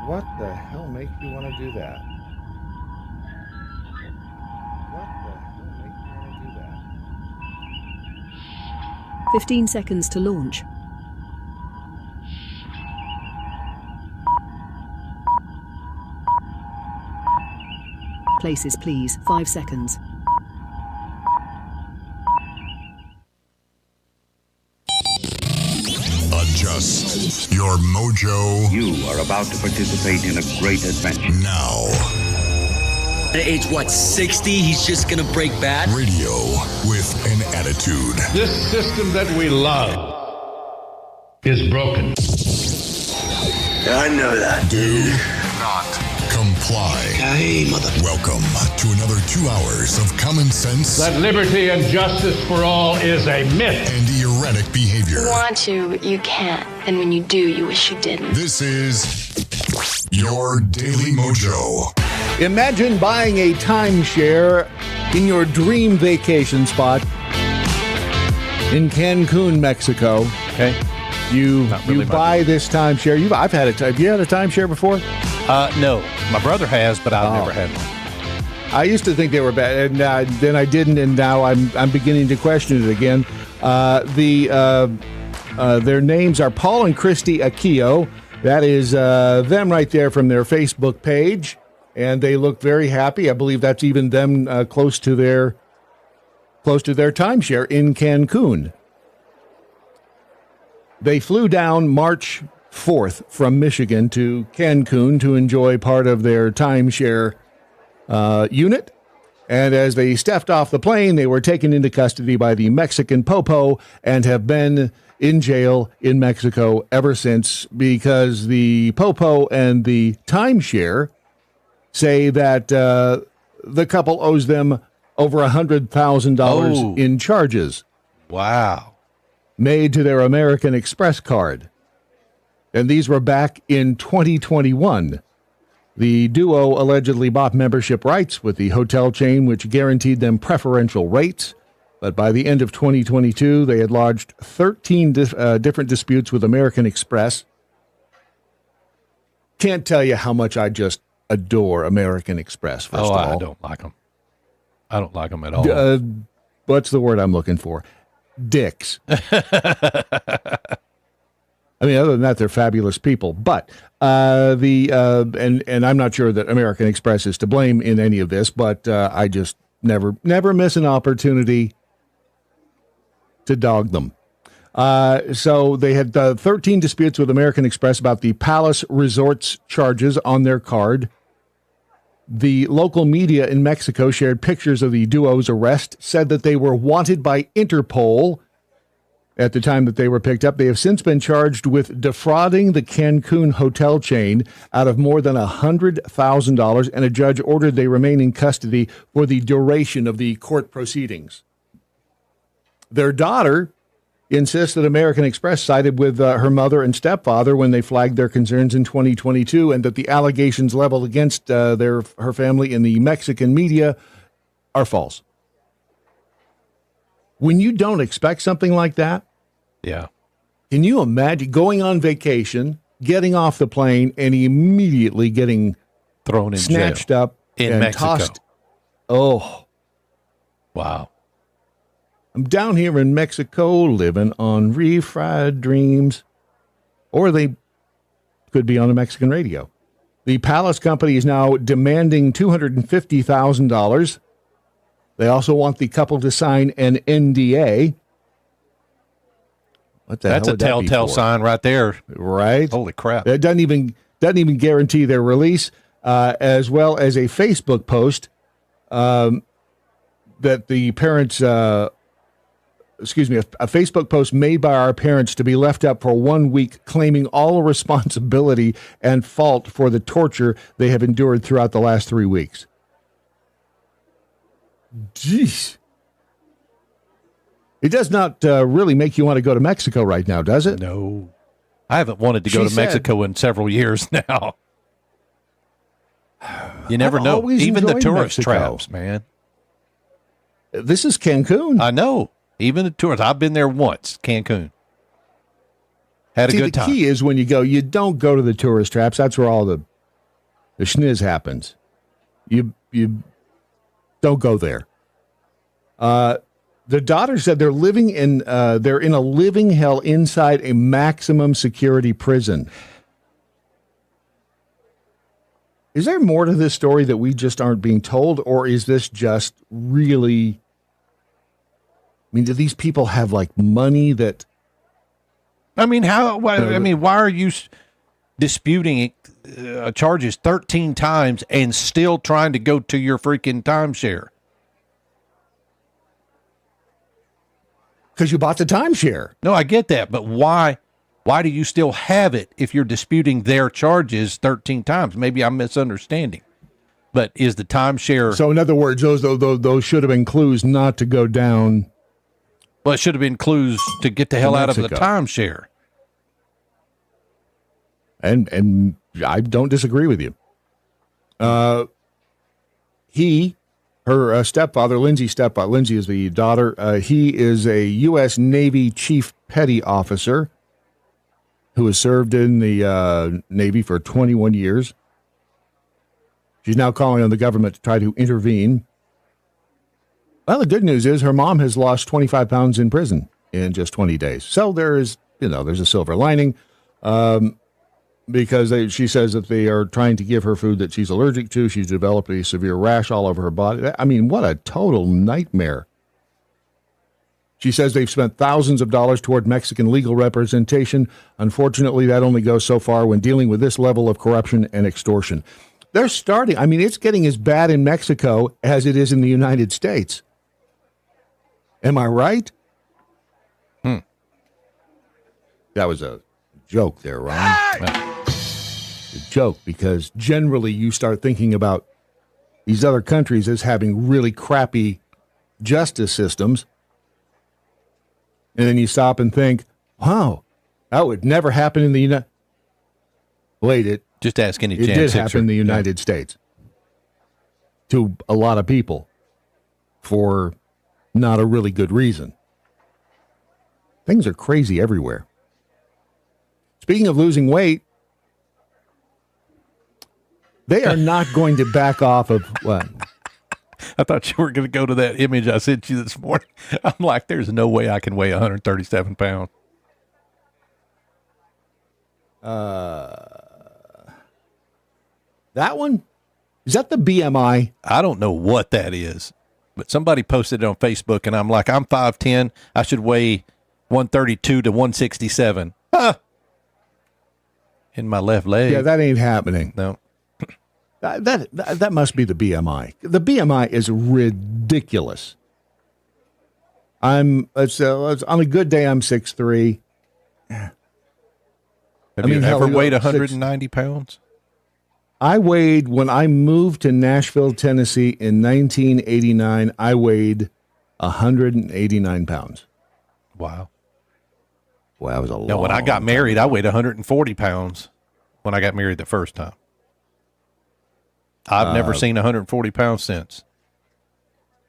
What the hell makes you want to do that? What the hell makes you want to do that? 15 seconds to launch. Places, please. 5 seconds. Adjust your mojo. You are about to participate in a great adventure. Now. At age, 60, he's just gonna break bad? Radio with an attitude. This system that we love is broken. I know that. Do not comply. Hey, mother... Welcome to another 2 hours of common sense. That liberty and justice for all is a myth. And erratic behavior. You want to, but you can't. And when you do, you wish you didn't. This is your Daily MoJo. Imagine buying a timeshare in your dream vacation spot in Cancun, Mexico. Okay, you buy this timeshare. Have you had a timeshare before? No, my brother has, but I've never had one. I used to think they were bad, and then I didn't, and now I'm beginning to question it again. Their names are Paul and Christy Aquillo. That is them right there from their Facebook page. And they look very happy. I believe that's even them close to their timeshare in Cancun. They flew down March 4th from Michigan to Cancun to enjoy part of their timeshare unit. And as they stepped off the plane, they were taken into custody by the Mexican Popo and have been in jail in Mexico ever since, because the Popo and the timeshare say that the couple owes them over $100,000 in charges. Wow. Made to their American Express card. And these were back in 2021. The duo allegedly bought membership rights with the hotel chain, which guaranteed them preferential rates. But by the end of 2022, they had lodged 13 different disputes with American Express. Can't tell you how much I just adore American Express, first of all. I don't like them. I don't like them at all. What's the word I'm looking for? Dicks. I mean, other than that, they're fabulous people. But and I'm not sure that American Express is to blame in any of this, but I just never miss an opportunity to dog them. So they had 13 disputes with American Express about the Palace Resorts charges on their card. The local media in Mexico shared pictures of the duo's arrest, said that they were wanted by Interpol at the time that they were picked up. They have since been charged with defrauding the Cancun hotel chain out of more than $100,000, and a judge ordered they remain in custody for the duration of the court proceedings. Their daughter insists that American Express sided with her mother and stepfather when they flagged their concerns in 2022, and that the allegations leveled against her family in the Mexican media are false. When you don't expect something like that, yeah, can you imagine going on vacation, getting off the plane, and immediately getting thrown in snatched jail up in and Mexico? Tossed? Oh, wow. I'm down here in Mexico living on refried dreams. Or they could be on a Mexican radio. The Palace Company is now demanding $250,000. They also want the couple to sign an NDA. What the That's hell a would that be telltale for? sign right there. Right? Holy crap. It doesn't even guarantee their release, as well as a Facebook post that the parents... a Facebook post made by our parents to be left up for 1 week, claiming all responsibility and fault for the torture they have endured throughout the last 3 weeks. Jeez. It does not really make you want to go to Mexico right now, does it? No. I haven't wanted to go to Mexico in several years now. You never I've know. always Even the enjoyed tourist Mexico. traps, man. This is Cancun. I know. Even the tourists. I've been there once, Cancun. Had a good time. The key is when you go, you don't go to the tourist traps. That's where all the the schniz happens. You don't go there. The daughter said they're in a living hell inside a maximum security prison. Is there more to this story that we just aren't being told, or is this just really? I mean, do these people have like money that? I mean, why are you disputing charges 13 times and still trying to go to your freaking timeshare? Because you bought the timeshare. No, I get that, but why? Why do you still have it if you're disputing their charges 13 times? Maybe I'm misunderstanding. But is the timeshare... So in other words, those should have been clues not to go down... Well, it should have been clues to get the hell out of the timeshare. And I don't disagree with you. Her stepfather, Lindsay's stepfather, Lindsay is the daughter. He is a U.S. Navy Chief Petty Officer who has served in the Navy for 21 years. She's now calling on the government to try to intervene. Well, the good news is her mom has lost 25 pounds in prison in just 20 days. So there's a silver lining because she says that they are trying to give her food that she's allergic to. She's developed a severe rash all over her body. I mean, what a total nightmare. She says they've spent thousands of dollars toward Mexican legal representation. Unfortunately, that only goes so far when dealing with this level of corruption and extortion. They're starting. I mean, it's getting as bad in Mexico as it is in the United States. Am I right? That was a joke there, Ron. A joke, because generally you start thinking about these other countries as having really crappy justice systems. And then you stop and think, wow, that would never happen in the United States. Wait, just ask any it did happen in the United States to a lot of people for not a really good reason. Things are crazy everywhere. Speaking of losing weight, they are not going to back off of what? I thought you were going to go to that image I sent you this morning. I'm like, there's no way I can weigh 137 pounds. That one? Is that the BMI? I don't know what that is, but somebody posted it on Facebook, and I'm like, I'm 5'10". I should weigh 132 to 167. In my left leg. Yeah, that ain't happening. No. That must be the BMI. The BMI is ridiculous. On a good day, I'm 6'3". Have you ever weighed 190 pounds? I weighed, when I moved to Nashville, Tennessee in 1989, I weighed 189 pounds. Wow. Well, that was a lot. Now, when I got married, I weighed 140 pounds when I got married the first time. I've never seen 140 pounds since.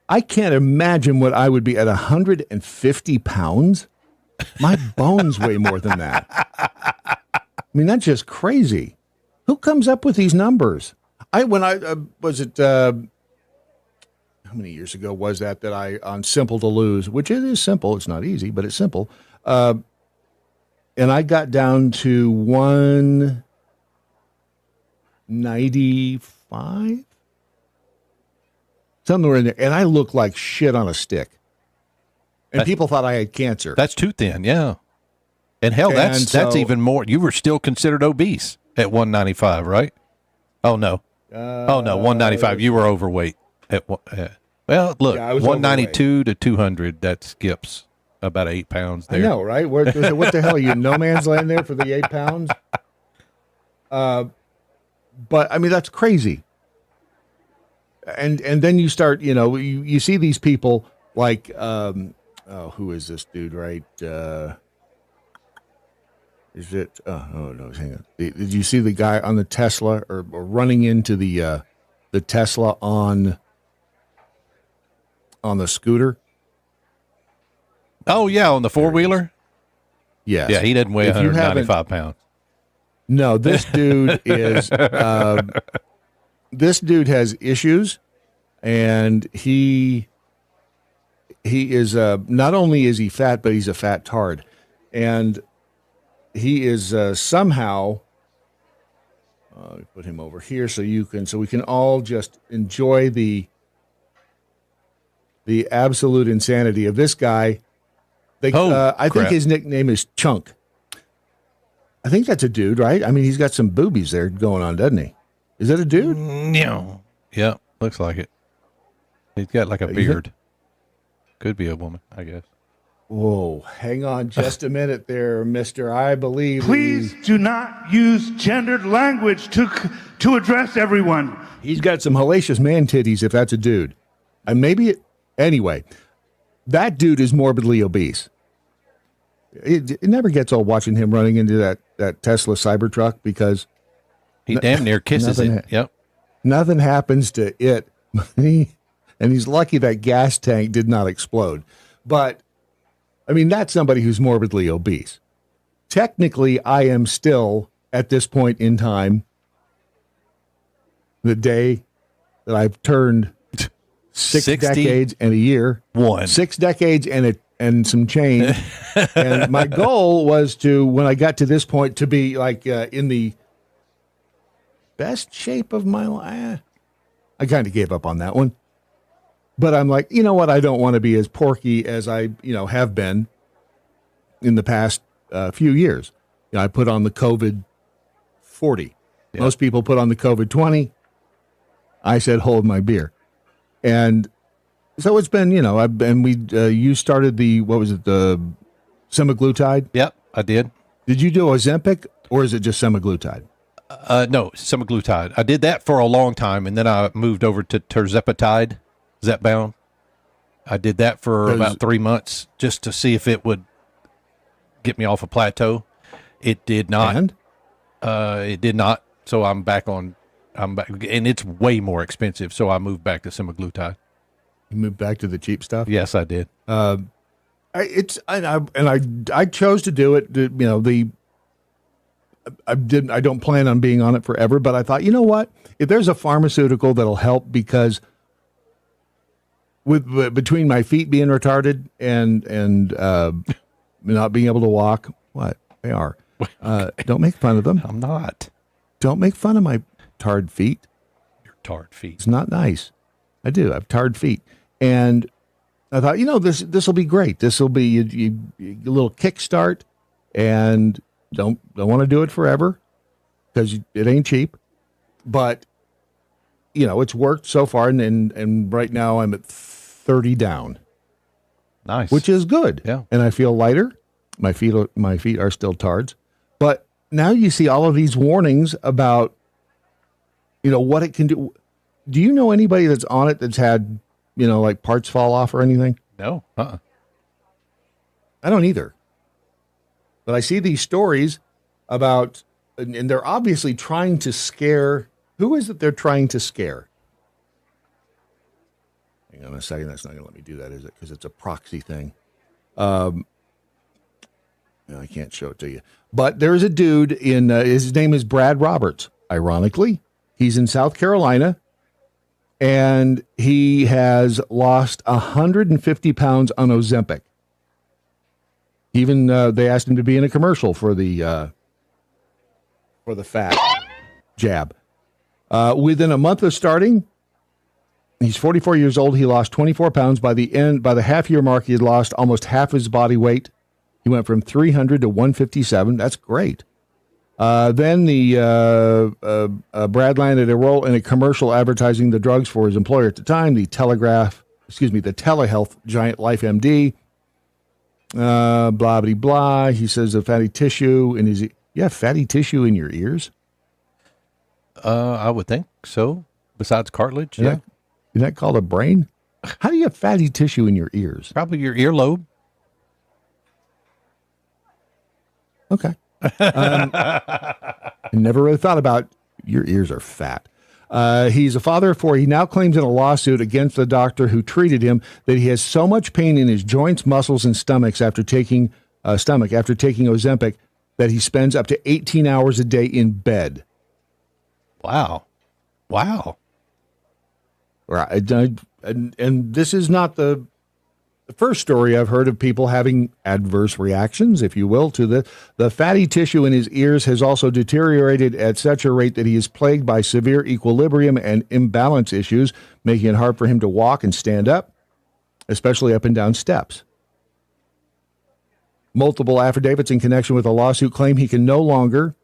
I can't imagine what I would be at 150 pounds. My bones weigh more than that. I mean, that's just crazy. Who comes up with these numbers? How many years ago was that I, on Simple to Lose, which it is simple, it's not easy, but it's simple. And I got down to 195, somewhere in there, and I looked like shit on a stick. And people thought I had cancer. That's too thin, yeah. And hell, that's even more. You were still considered obese at 195, right? Oh no, 195. You were overweight at well, look, 192 overweight. To 200. That skips about 8 pounds there. I know, right? What the hell are you, no man's land there for the 8 pounds? But I mean, that's crazy. And then you start, you see these people like, who is this dude, right? Is it? Oh no, hang on. Did you see the guy on the Tesla or running into the Tesla on the scooter? Oh yeah, on the four-wheeler. Yes. Yeah, he doesn't weigh 195 pounds. No, this dude is. this dude has issues, and he is not only is he fat, but he's a fat tard, and he is somehow. Put him over here so we can all just enjoy the absolute insanity of this guy. I think his nickname is Chunk. I think that's a dude, right? I mean, he's got some boobies there going on, doesn't he? Is that a dude? No. Yeah, looks like it. He's got like a beard. Could be a woman, I guess. Whoa, hang on just a minute there, mister. I believe. Please do not use gendered language to address everyone. He's got some hellacious man titties if that's a dude. And anyway, that dude is morbidly obese. It never gets old watching him running into that Tesla Cybertruck because he damn near kisses it. Yep. Nothing happens to it. And he's lucky that gas tank did not explode. But I mean, that's somebody who's morbidly obese. Technically, I am still, at this point in time, the day that I've turned 6 decades and a year. 6 decades and some change. And my goal was to, when I got to this point, to be like in the best shape of my life. I kind of gave up on that one. But I'm like, you know what? I don't want to be as porky as I, have been in the past few years. I put on the COVID 40. Yeah. Most people put on the COVID 20. I said, hold my beer. And so it's been, you started the semaglutide? Yep, I did. Did you do Ozempic or is it just semaglutide? No, semaglutide. I did that for a long time, and then I moved over to tirzepatide. Zepbound. I did that for about 3 months just to see if it would get me off a plateau. It did not. And? It did not. So I'm back, and it's way more expensive. So I moved back to semaglutide. You moved back to the cheap stuff? Yes, I did. I chose to do it. I don't plan on being on it forever, but I thought, you know what? If there's a pharmaceutical that'll help, because between my feet being retarded and not being able to walk, what they are, don't make fun of them. I'm not. Don't make fun of my tarred feet. Your tarred feet. It's not nice. I do. I have tarred feet, and I thought, this will be great. This will be a little kickstart, and don't want to do it forever because it ain't cheap, but it's worked so far, and right now I'm at 30 down. Nice. Which is good. Yeah. And I feel lighter. My feet are still tards. But now you see all of these warnings about, what it can do. Do you know anybody that's on it that's had, like parts fall off or anything? No. I don't either. But I see these stories about, and they're obviously trying to scare. Who is it they're trying to scare? Hang on a second. That's not going to let me do that, is it? Because it's a proxy thing. I can't show it to you. But there's a dude his name is Brad Roberts, ironically. He's in South Carolina, and he has lost 150 pounds on Ozempic. Even they asked him to be in a commercial for the fat jab. Within a month of starting, he's 44 years old. He lost 24 pounds. By the half-year mark, he had lost almost half his body weight. He went from 300 to 157. That's great. Then Brad landed a role in a commercial advertising the drugs for his employer at the time, the telehealth giant LifeMD. Blah, blah, blah. He says the fatty tissue in his... You have fatty tissue in your ears? I would think so. Besides cartilage, yeah. Isn't that called a brain? How do you have fatty tissue in your ears? Probably your earlobe. Okay. I never really thought about your ears are fat. He's a father of 4. He now claims in a lawsuit against the doctor who treated him that he has so much pain in his joints, muscles, and stomach after taking Ozempic that he spends up to 18 hours a day in bed. Wow. Right. And this is not the first story I've heard of people having adverse reactions, if you will, to the fatty tissue in his ears has also deteriorated at such a rate that he is plagued by severe equilibrium and imbalance issues, making it hard for him to walk and stand up, especially up and down steps. Multiple affidavits in connection with a lawsuit claim he can no longer,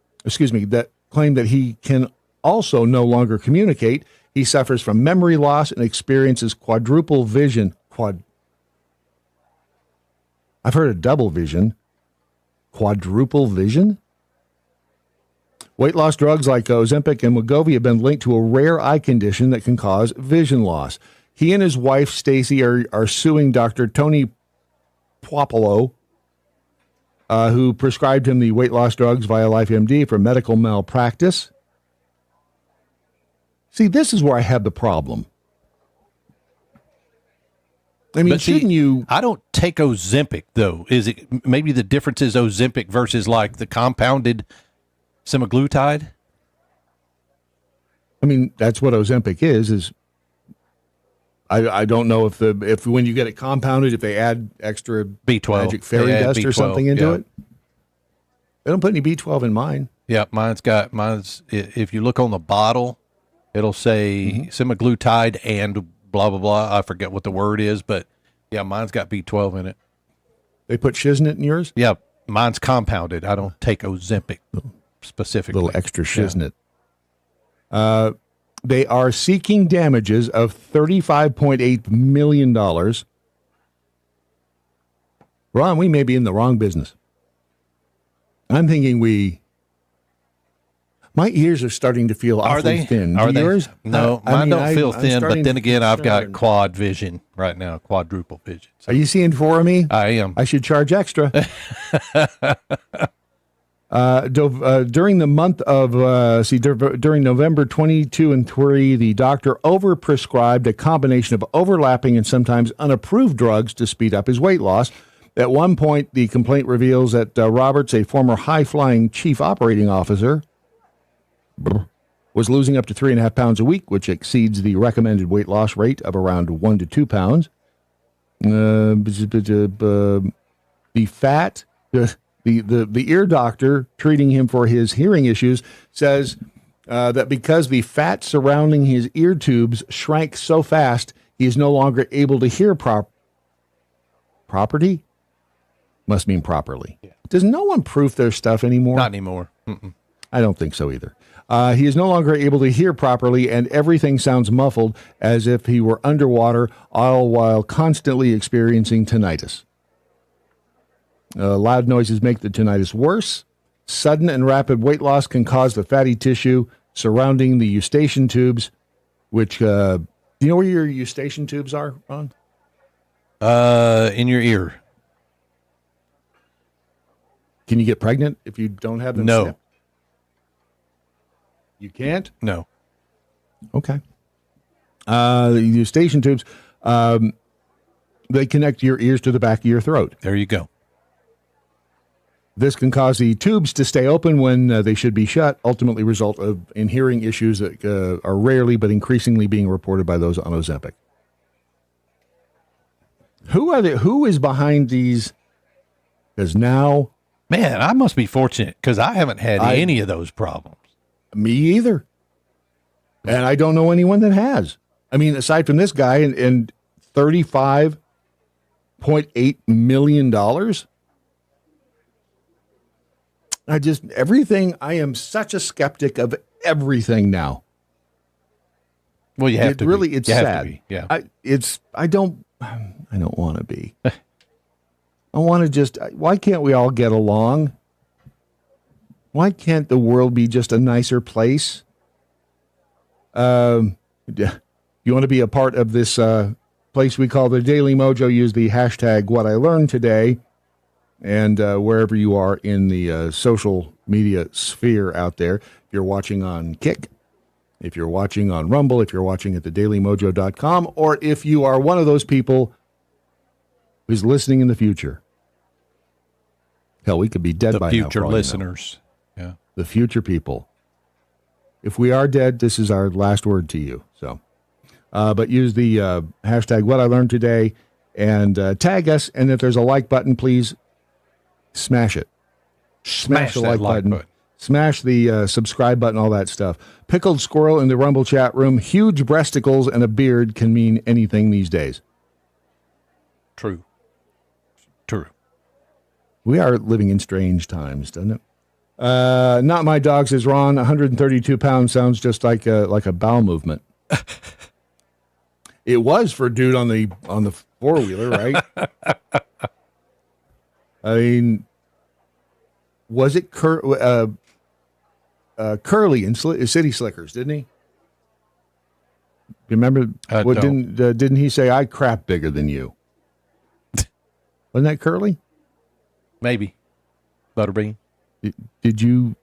claim that he can also no longer communicate. He suffers from memory loss and experiences quadruple vision. I've heard of double vision. Quadruple vision? Weight loss drugs like Ozempic and Wegovy have been linked to a rare eye condition that can cause vision loss. He and his wife, Stacy, are suing Dr. Tony Popolo, who prescribed him the weight loss drugs via LifeMD for medical malpractice. See, this is where I have the problem. I mean, shouldn't you? I don't take Ozempic, though. Is it maybe the difference is Ozempic versus like the compounded semaglutide? I mean, that's what Ozempic is I don't know if when you get it compounded, if they add extra B12 magic fairy dust B12, or something into it. They don't put any B12 in mine. Yeah, mine's if you look on the bottle, it'll say semaglutide and blah, blah, blah. I forget what the word is, but yeah, mine's got B12 in it. They put shiznit in yours? Yeah, mine's compounded. I don't take Ozempic specifically. A little extra shiznit. Yeah. They are seeking damages of $35.8 million. Ron, we may be in the wrong business. I'm thinking my ears are starting to feel awfully thin. Are they? Yours? No, mine don't feel thin, but then again, I've got quad vision right now, quadruple vision. So. Are you seeing four of me? I am. I should charge extra. During the month of, during November 22 and 3, the doctor overprescribed a combination of overlapping and sometimes unapproved drugs to speed up his weight loss. At one point, the complaint reveals that Roberts, a former high-flying chief operating officer, was losing up to 3.5 pounds a week, which exceeds the recommended weight loss rate of around 1 to 2 pounds. The ear doctor treating him for his hearing issues says that because the fat surrounding his ear tubes shrank so fast, he is no longer able to hear property? Must mean properly. Yeah. Does no one proof their stuff anymore? Not anymore. I don't think so either. He is no longer able to hear properly, and everything sounds muffled as if he were underwater, all while constantly experiencing tinnitus. Loud noises make the tinnitus worse. Sudden and rapid weight loss can cause the fatty tissue surrounding the eustachian tubes, which, do you know where your eustachian tubes are, Ron? In your ear. Can you get pregnant if you don't have them? No. Snipped? You can't? No. Okay. The eustachian tubes, they connect your ears to the back of your throat. There you go. This can cause the tubes to stay open when they should be shut, ultimately result in hearing issues that are rarely but increasingly being reported by those on Ozempic. Who is behind these? Because now... Man, I must be fortunate because I haven't had any of those problems. Me either. And I don't know anyone that has. I mean, aside from this guy and $35.8 million... I am such a skeptic of everything now. Well, you have to really, be. it's you sad. Have to be. Yeah. I don't want to be. I want to why can't we all get along? Why can't the world be just a nicer place? You want to be a part of this place we call the Daily MoJo, use the hashtag What I Learned Today. And wherever you are in the social media sphere out there, if you're watching on Kick, if you're watching on Rumble, if you're watching at thedailymojo.com, or if you are one of those people who's listening in the future. Hell, we could be dead by now. The future listeners. Yeah. The future people. If we are dead, this is our last word to you. So But use the hashtag what I learned today and tag us. And if there's a like button, please smash it. Smash the like button. Smash the subscribe button, all that stuff. Pickled squirrel in the Rumble chat room. Huge breasticles and a beard can mean anything these days. True. We are living in strange times, doesn't it? Not my dog, says Ron. 132 pounds sounds just like a bowel movement. It was for a dude on the four-wheeler, right? I mean, was it Curly in City Slickers? Didn't he? You remember? No. Didn't he say I crap bigger than you? Wasn't that Curly? Maybe. Butterbean. Did you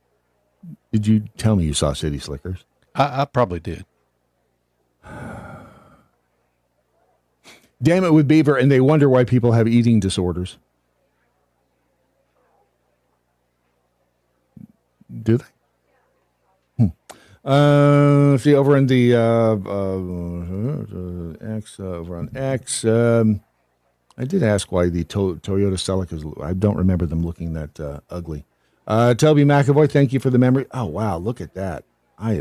tell me you saw City Slickers? I probably did. Damn it with Beaver, and they wonder why people have eating disorders. Do they? See, over in the X, over on X, I did ask why the Toyota Celica I don't remember them looking that ugly. Toby McAvoy, thank you for the memory. Oh, wow, look at that. I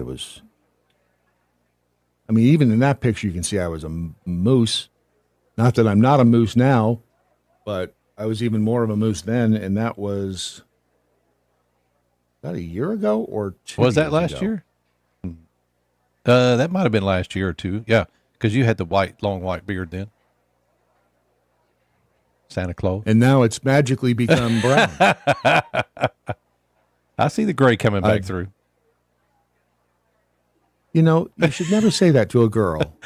mean, even in that picture, you can see I was a moose. Not that I'm not a moose now, but I was even more of a moose then, and that was about a year ago or 2 Was that years last ago. year? That might have been last year or two. Yeah, because you had the long white beard then. Santa Claus. And now it's magically become brown. I see the gray coming back through. You know, you should never say that to a girl.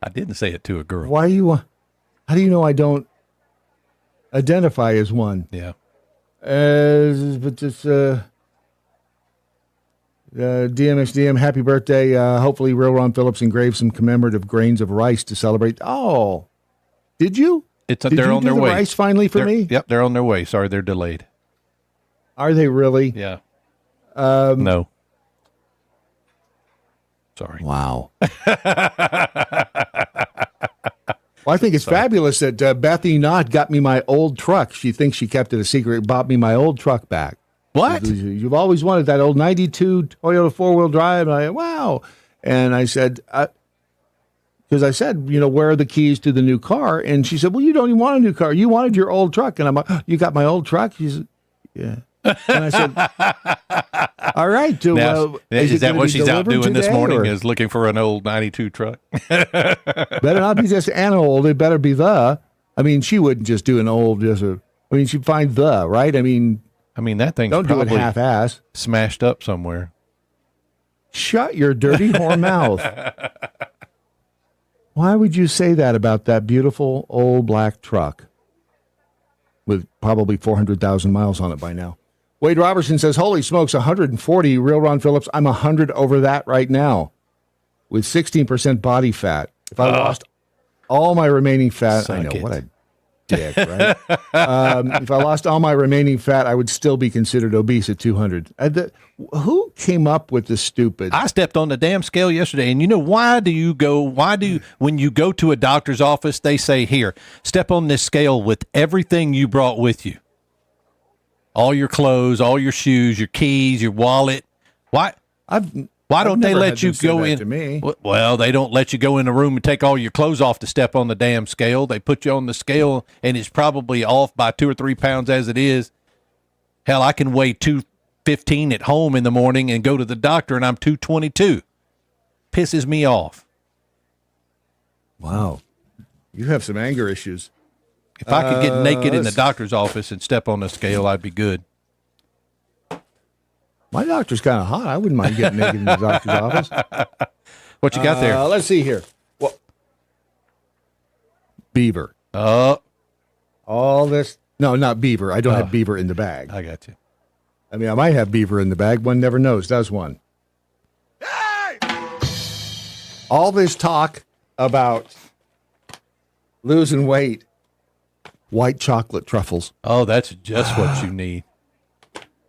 I didn't say it to a girl. How do you know I don't identify as one? Yeah. But just DMXDM, happy birthday. Hopefully Real Ron Phillips engraved some commemorative grains of rice to celebrate. Oh, did you? Did They're you on do their the way. rice finally for me? Yep, they're on their way. Sorry, they're delayed. Are they really? Yeah. No. Sorry. Wow. Well, I think it's fabulous that Bethy Knott got me my old truck. She thinks she kept it a secret, bought me my old truck back. What? You've always wanted that old 92 Toyota four-wheel drive. And wow. And I said, because I said, where are the keys to the new car? And she said, well, you don't even want a new car. You wanted your old truck. And I'm like, you got my old truck? She said, yeah. And I said, all right. Is that what she's out doing this morning, or? is looking for an old 92 truck? Better not be just an old. It better be the. I mean, she wouldn't just do an old. She'd find the, right? I mean, that thing's don't do it probably half-ass. smashed up somewhere. Shut your dirty whore mouth. Why would you say that about that beautiful old black truck with probably 400,000 miles on it by now? Wade Robertson says, holy smokes, 140, Real Ron Phillips. I'm 100 over that right now with 16% body fat. If I lost all my remaining fat, I know, what a dick, right? If I lost all my remaining fat, I would still be considered obese at 200. Who came up with this stupid? I stepped on the damn scale yesterday, and when you go to a doctor's office, they say, here, step on this scale with everything you brought with you. All your clothes, all your shoes, your keys, your wallet. Why don't they let you go in? To me. Well, they don't let you go in the room and take all your clothes off to step on the damn scale. They put you on the scale, and it's probably off by 2 or 3 pounds as it is. Hell, I can weigh 215 at home in the morning and go to the doctor, and I'm 222. Pisses me off. Wow. You have some anger issues. If I could get naked in the doctor's office and step on the scale, I'd be good. My doctor's kind of hot. I wouldn't mind getting naked in the doctor's office. What you got there? Let's see here. Well, beaver. All this. No, not beaver. I don't have beaver in the bag. I got you. I mean, I might have beaver in the bag. One never knows, does one? Hey! All this talk about losing weight. White chocolate truffles. Oh, that's just what you need.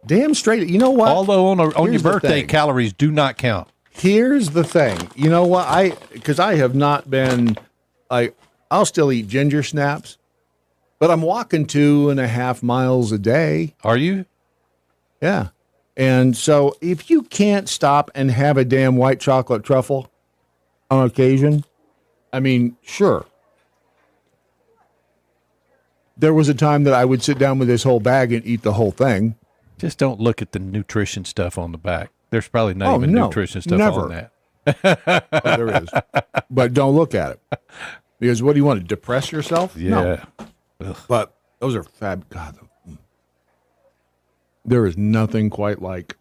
Damn straight. You know what? Although on your Here's the birthday, thing. calories do not count. Here's the thing. You know what? Because I have not been, I'll still eat ginger snaps, but I'm walking 2.5 miles a day. Are you? Yeah. And so if you can't stop and have a damn white chocolate truffle on occasion, I mean, sure. There was a time that I would sit down with this whole bag and eat the whole thing. Just don't look at the nutrition stuff on the back. There's probably not even nutrition stuff on that. Oh, there is. But don't look at it. Because what do you want to depress yourself? Yeah. No. But those are fab. God, there is nothing quite like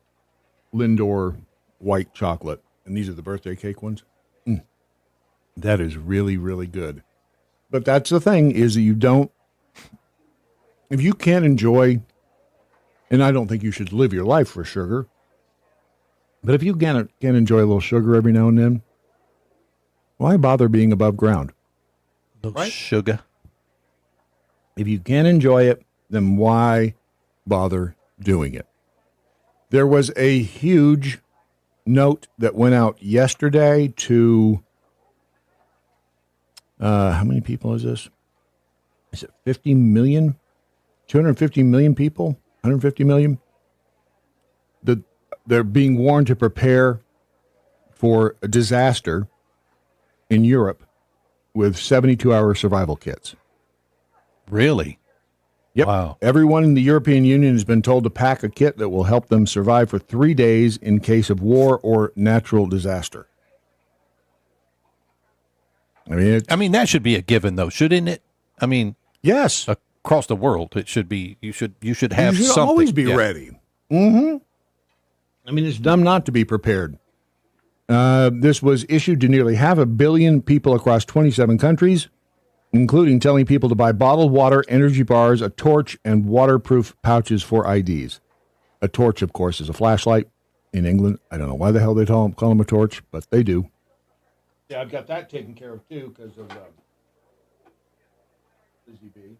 Lindor white chocolate. And these are the birthday cake ones. That is really, really good. But that's the thing is that you don't, if you can't enjoy, and I don't think you should live your life for sugar, but if you can't enjoy a little sugar every now and then, why bother being above ground? Right? Sugar. If you can't enjoy it, then why bother doing it? There was a huge note that went out yesterday to, how many people is this? Is it 50 million? 250 million people? 150 million? They're being warned to prepare for a disaster in Europe with 72-hour survival kits. Really? Yep. Wow. Everyone in the European Union has been told to pack a kit that will help them survive for 3 days in case of war or natural disaster. I mean, that should be a given, though, shouldn't it? I mean, yes. Across the world, it should be. You should have you should something. always be ready. Mm-hmm. I mean, it's dumb not to be prepared. This was issued to nearly 500 million people across 27 countries, including telling people to buy bottled water, energy bars, a torch, and waterproof pouches for IDs. A torch, of course, is a flashlight in England. I don't know why the hell they call them a torch, but they do. Yeah, I've got that taken care of, too, because of Busy Bee.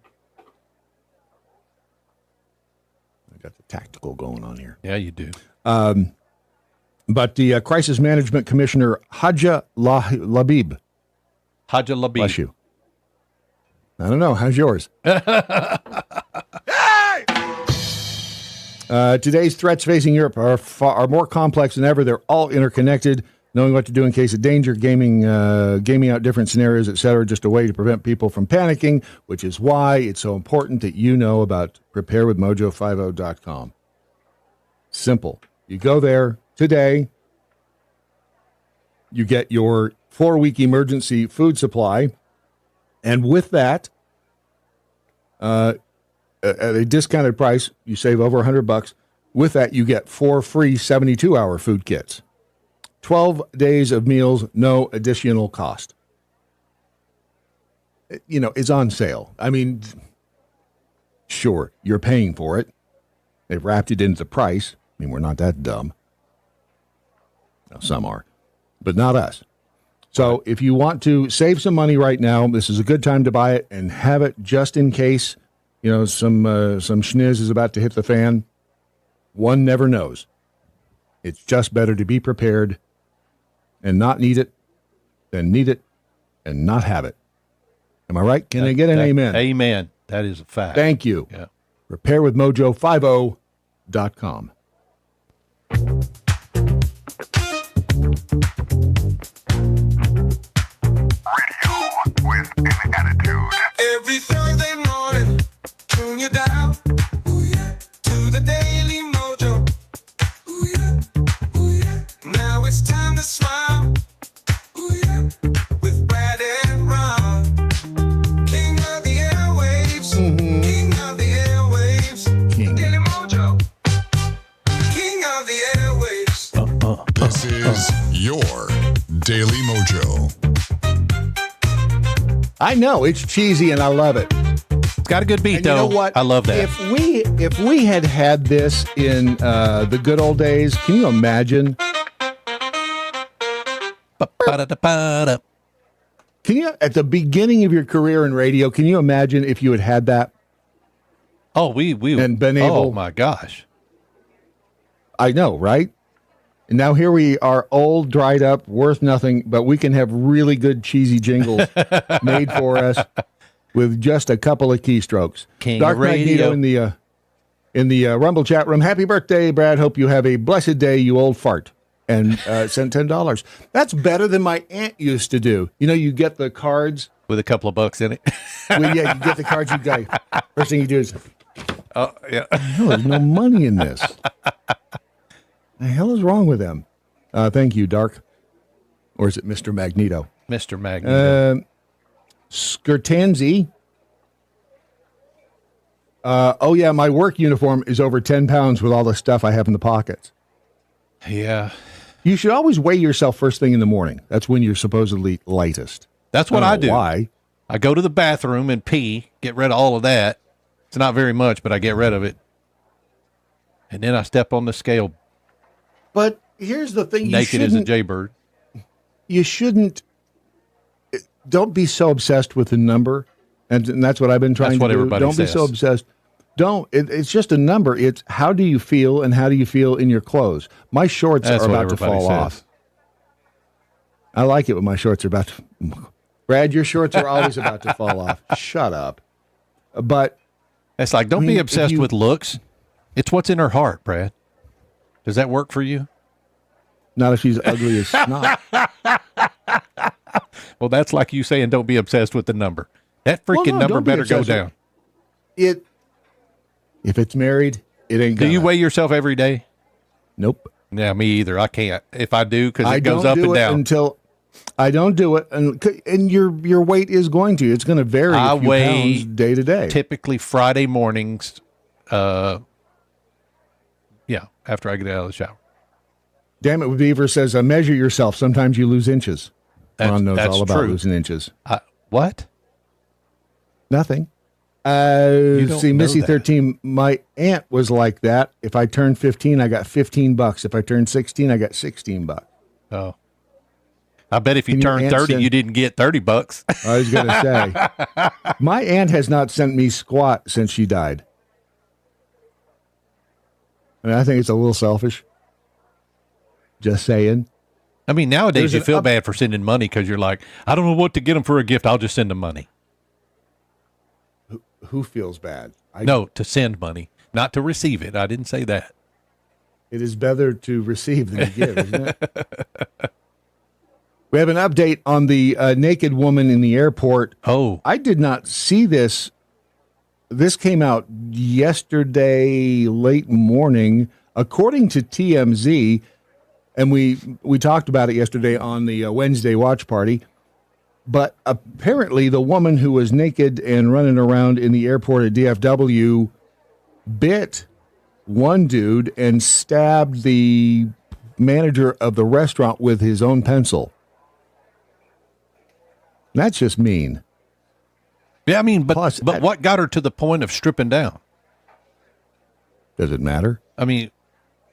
I got the tactical going on here. Yeah, you do. But the Crisis Management Commissioner, Haja Labib. Haja Labib. Bless you. I don't know. How's yours? Today's threats facing Europe are more complex than ever. They're all interconnected. Knowing what to do in case of danger, gaming out different scenarios, etc., just a way to prevent people from panicking, which is why it's so important that you know about preparewithmojo50.com. Simple. You go there today, you get your 4-week emergency food supply, and with that, at a discounted price, you save over $100. With that, you get 4 free 72-hour food kits. 12 days of meals, no additional cost. You know, it's on sale. I mean, sure, you're paying for it. They've wrapped it into the price. I mean, we're not that dumb. Now, some are, but not us. So if you want to save some money right now, this is a good time to buy it and have it just in case, you know, some schniz is about to hit the fan. One never knows. It's just better to be prepared and not need it than need it and not have it. Am I right? Can I get an amen? Amen. That is a fact. Thank you. Yeah. Preparewithmojo50.com. Radio with an attitude. Every Thursday morning, tune you down. Ooh, yeah. To the Daily MoJo. Ooh, yeah. Ooh, yeah. Now it's time to smile. Ooh, yeah. With Brad and Ron. King of the airwaves. Mm-hmm. King of the airwaves. King. Daily MoJo. King of the airwaves. This is your Daily MoJo. I know it's cheesy and I love it. It's got a good beat, And though. you know what? I love that. If we had this in the good old days, can you imagine? Ba-da-da-ba-da. Can you, at the beginning of your career in radio, can you imagine if you had that? Oh, we and been able. Oh my gosh! I know, right? And now here we are, old, dried up, worth nothing, but we can have really good cheesy jingles made for us with just a couple of keystrokes. King Dark of radio. Magneto in the Rumble chat room. Happy birthday, Brad. Hope you have a blessed day, you old fart. And sent $10. That's better than my aunt used to do. You know, you get the cards with a couple of bucks in it. Well, yeah, you get the cards. You go. First thing you do is, oh yeah, no, there's no money in this. The hell is wrong with them? Thank you, Dark. Or is it Mr. Magneto? Mr. Magneto. Skirtanzi. Oh yeah, my work uniform is over 10 pounds with all the stuff I have in the pockets. Yeah. You should always weigh yourself first thing in the morning. That's when you're supposedly lightest. That's what I do. Why? I go to the bathroom and pee, get rid of all of that. It's not very much, but I get rid of it. And then I step on the scale. But here's the thing. Naked as a jaybird. You shouldn't. Don't be so obsessed with the number. And that's what I've been trying to do. Everybody Don't says. be so obsessed. Don't. It's just a number. It's how do you feel and how do you feel in your clothes. My shorts are about to fall off. I like it when my shorts are about to. Brad, your shorts are always about to fall off. Shut up. But it's like, don't be obsessed with looks. It's what's in her heart, Brad. Does that work for you? Not if she's ugly as snot. Well, that's like you saying don't be obsessed with the number. That freaking number better go down. If it's married, it ain't gonna. Do you weigh yourself every day? Nope. Yeah, me either. I can't. If I do, because it goes up and down. I don't do it, and your weight is going to. It's going to vary a few pounds day to day. Typically Friday mornings. Yeah, after I get out of the shower. Damn it, Beaver says, measure yourself. Sometimes you lose inches. Ron knows all about losing inches. What? Nothing. See, Missy 13, my aunt was like that. If I turned 15, I got $15. If I turned 16, I got $16. Oh. I bet if you turned 30, you didn't get $30. I was going to say. My aunt has not sent me squat since she died. And I think it's a little selfish. Just saying. I mean, nowadays you feel bad for sending money because you're like, I don't know what to get them for a gift. I'll just send them money. Who feels bad? No, to send money, not to receive it. I didn't say that. It is better to receive than to give, isn't it? We have an update on the naked woman in the airport. Oh. I did not see this. This came out yesterday late morning. According to TMZ, and we talked about it yesterday on the Wednesday watch party, but apparently the woman who was naked and running around in the airport at DFW bit one dude and stabbed the manager of the restaurant with his own pencil. That's just mean. Yeah, I mean, but what got her to the point of stripping down? Does it matter? I mean,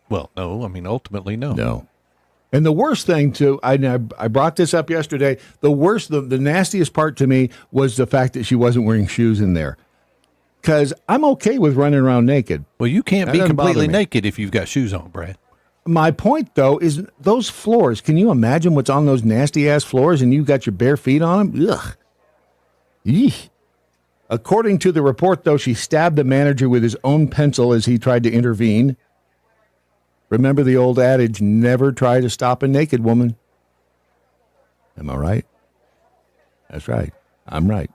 well, no. I mean, ultimately, no. No. And the worst thing, too, I brought this up yesterday, the nastiest part to me was the fact that she wasn't wearing shoes in there. Because I'm okay with running around naked. Well, you can't be completely naked if you've got shoes on, Brad. My point, though, is those floors. Can you imagine what's on those nasty-ass floors and you've got your bare feet on them? Ugh. Eesh. According to the report, though, she stabbed the manager with his own pencil as he tried to intervene. Remember the old adage, never try to stop a naked woman. Am I right? That's right. I'm right.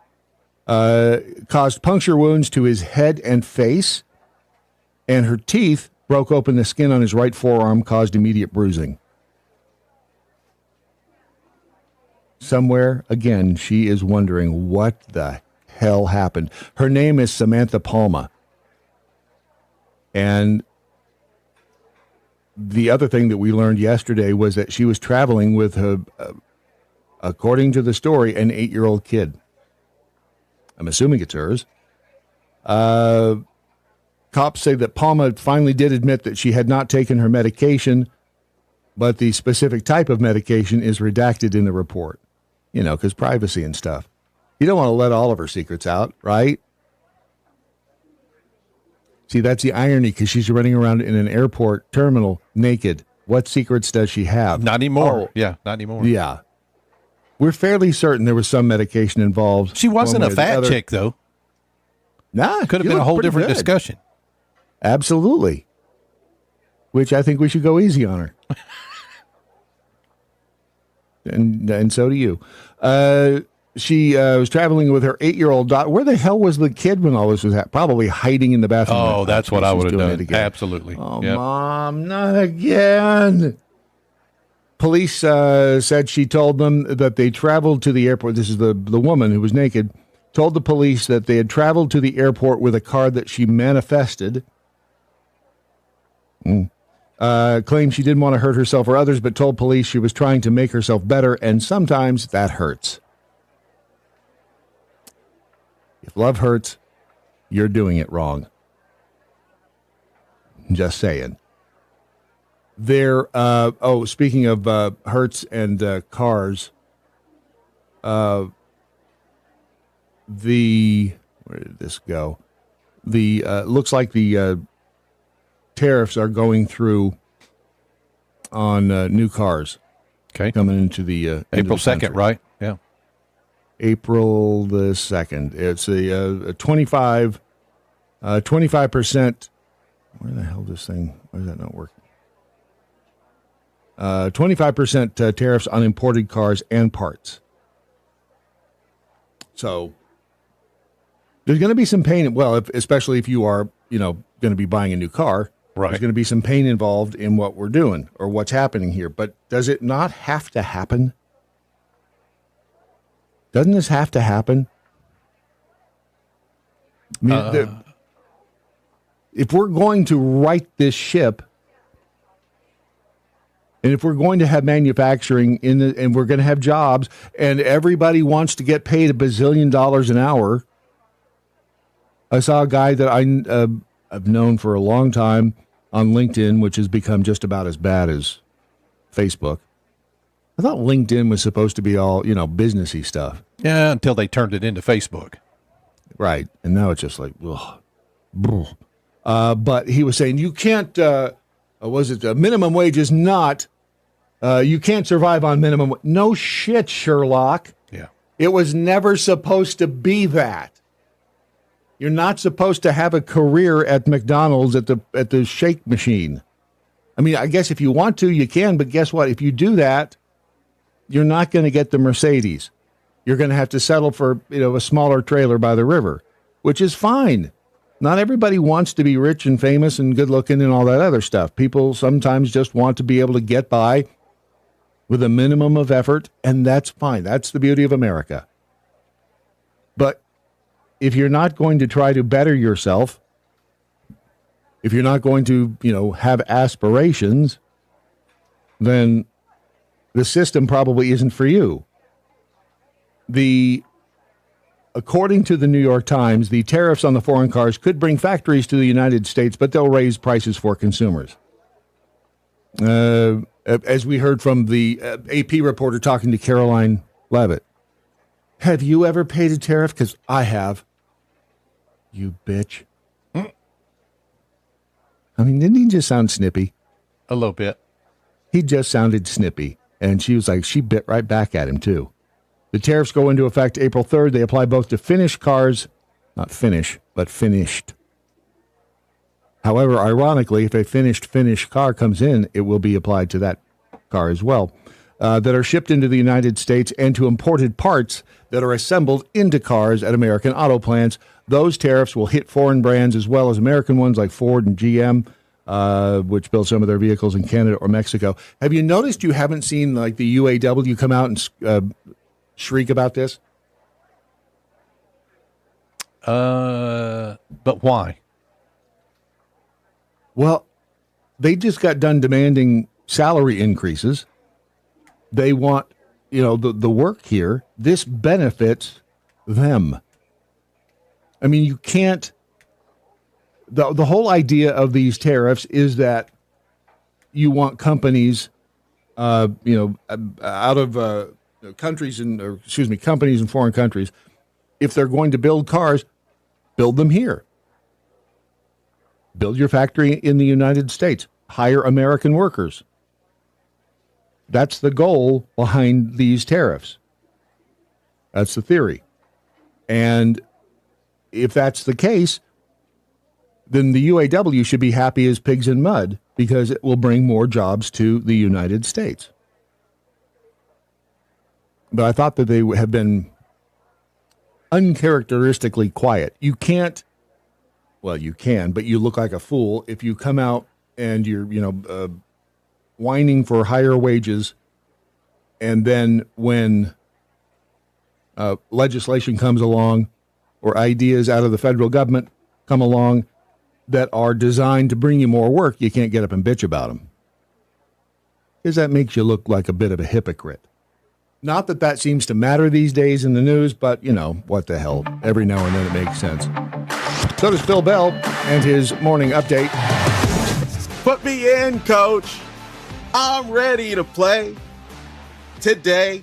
Caused puncture wounds to his head and face, and her teeth broke open the skin on his right forearm, caused immediate bruising. Somewhere, again, she is wondering what the hell happened. Her name is Samantha Palma. And the other thing that we learned yesterday was that she was traveling with her, according to the story, an 8-year-old kid. I'm assuming it's hers. Cops say that Palma finally did admit that she had not taken her medication, but the specific type of medication is redacted in the report. You know, because privacy and stuff. You don't want to let all of her secrets out, right? See, that's the irony, because she's running around in an airport terminal naked. What secrets does she have? Not anymore. Oh, Yeah, not anymore. yeah. We're fairly certain there was some medication involved. She wasn't one a way or the fat other. chick, though. Nah, Could have she been a looked whole pretty different good. discussion. Absolutely. Which I think we should go easy on her. and so do you. She was traveling with her 8-year-old daughter. Where the hell was the kid when all this was happening? Probably hiding in the bathroom. Oh, that's what I would have Doing done. it again. Absolutely. Oh, Yep. Mom, not again. Police said she told them that they traveled to the airport. This is the woman who was naked. Told the police that they had traveled to the airport with a car that she manifested. Claimed she didn't want to hurt herself or others, but told police she was trying to make herself better, and sometimes that hurts. If love hurts, you're doing it wrong. Just saying. There. Speaking of Hertz and cars, where did this go? The looks like the tariffs are going through on new cars. Okay, coming into the April 2nd, right? Yeah, April the 2nd. It's a 25%. Where the hell this thing? Why is that not working? 25% tariffs on imported cars and parts. So there's going to be some pain. Well, especially if you are, going to be buying a new car, right? There's going to be some pain involved in what we're doing or what's happening here. But does it not have to happen? Doesn't this have to happen? I mean, if we're going to right this ship, and if we're going to have manufacturing and we're going to have jobs, and everybody wants to get paid $1 bazillion an hour. I saw a guy that I've known for a long time on LinkedIn, which has become just about as bad as Facebook. I thought LinkedIn was supposed to be all, businessy stuff. Yeah, until they turned it into Facebook. Right. And now it's just like, ugh. But he was saying you can't, minimum wage is not, you can't survive on minimum. No shit, Sherlock. Yeah. It was never supposed to be that. You're not supposed to have a career at McDonald's at the shake machine. I mean, I guess if you want to, you can, but guess what? If you do that, you're not going to get the Mercedes. You're going to have to settle for, a smaller trailer by the river, which is fine. Not everybody wants to be rich and famous and good looking and all that other stuff. People sometimes just want to be able to get by with a minimum of effort, and that's fine. That's the beauty of America. But if you're not going to try to better yourself, if you're not going to, have aspirations, then the system probably isn't for you. According to the New York Times, the tariffs on the foreign cars could bring factories to the United States, but they'll raise prices for consumers. As we heard from the AP reporter talking to Caroline Levitt. Have you ever paid a tariff? Because I have. You bitch. I mean, didn't he just sound snippy? A little bit. He just sounded snippy. And she was like, she bit right back at him, too. The tariffs go into effect April 3rd. They apply both to finished cars, not finish, but finished. However, ironically, if a finished car comes in, it will be applied to that car as well, that are shipped into the United States and to imported parts that are assembled into cars at American auto plants. Those tariffs will hit foreign brands as well as American ones like Ford and GM, which build some of their vehicles in Canada or Mexico. Have you noticed you haven't seen like the UAW come out and shriek about this? But why? Well, they just got done demanding salary increases. They want, the work here. This benefits them. I mean, you can't. The whole idea of these tariffs is that you want companies, out of companies in foreign countries, if they're going to build cars, build them here. Build your factory in the United States. Hire American workers. That's the goal behind these tariffs. That's the theory. And if that's the case, then the UAW should be happy as pigs in mud because it will bring more jobs to the United States. But I thought that they have been uncharacteristically quiet. You can't, well, you can, but you look like a fool if you come out and you're, whining for higher wages, and then when legislation comes along or ideas out of the federal government come along that are designed to bring you more work, you can't get up and bitch about them. Because that makes you look like a bit of a hypocrite. Not that that seems to matter these days in the news, but, what the hell. Every now and then it makes sense. So does Phil Bell and his morning update. Put me in, coach. I'm ready to play today.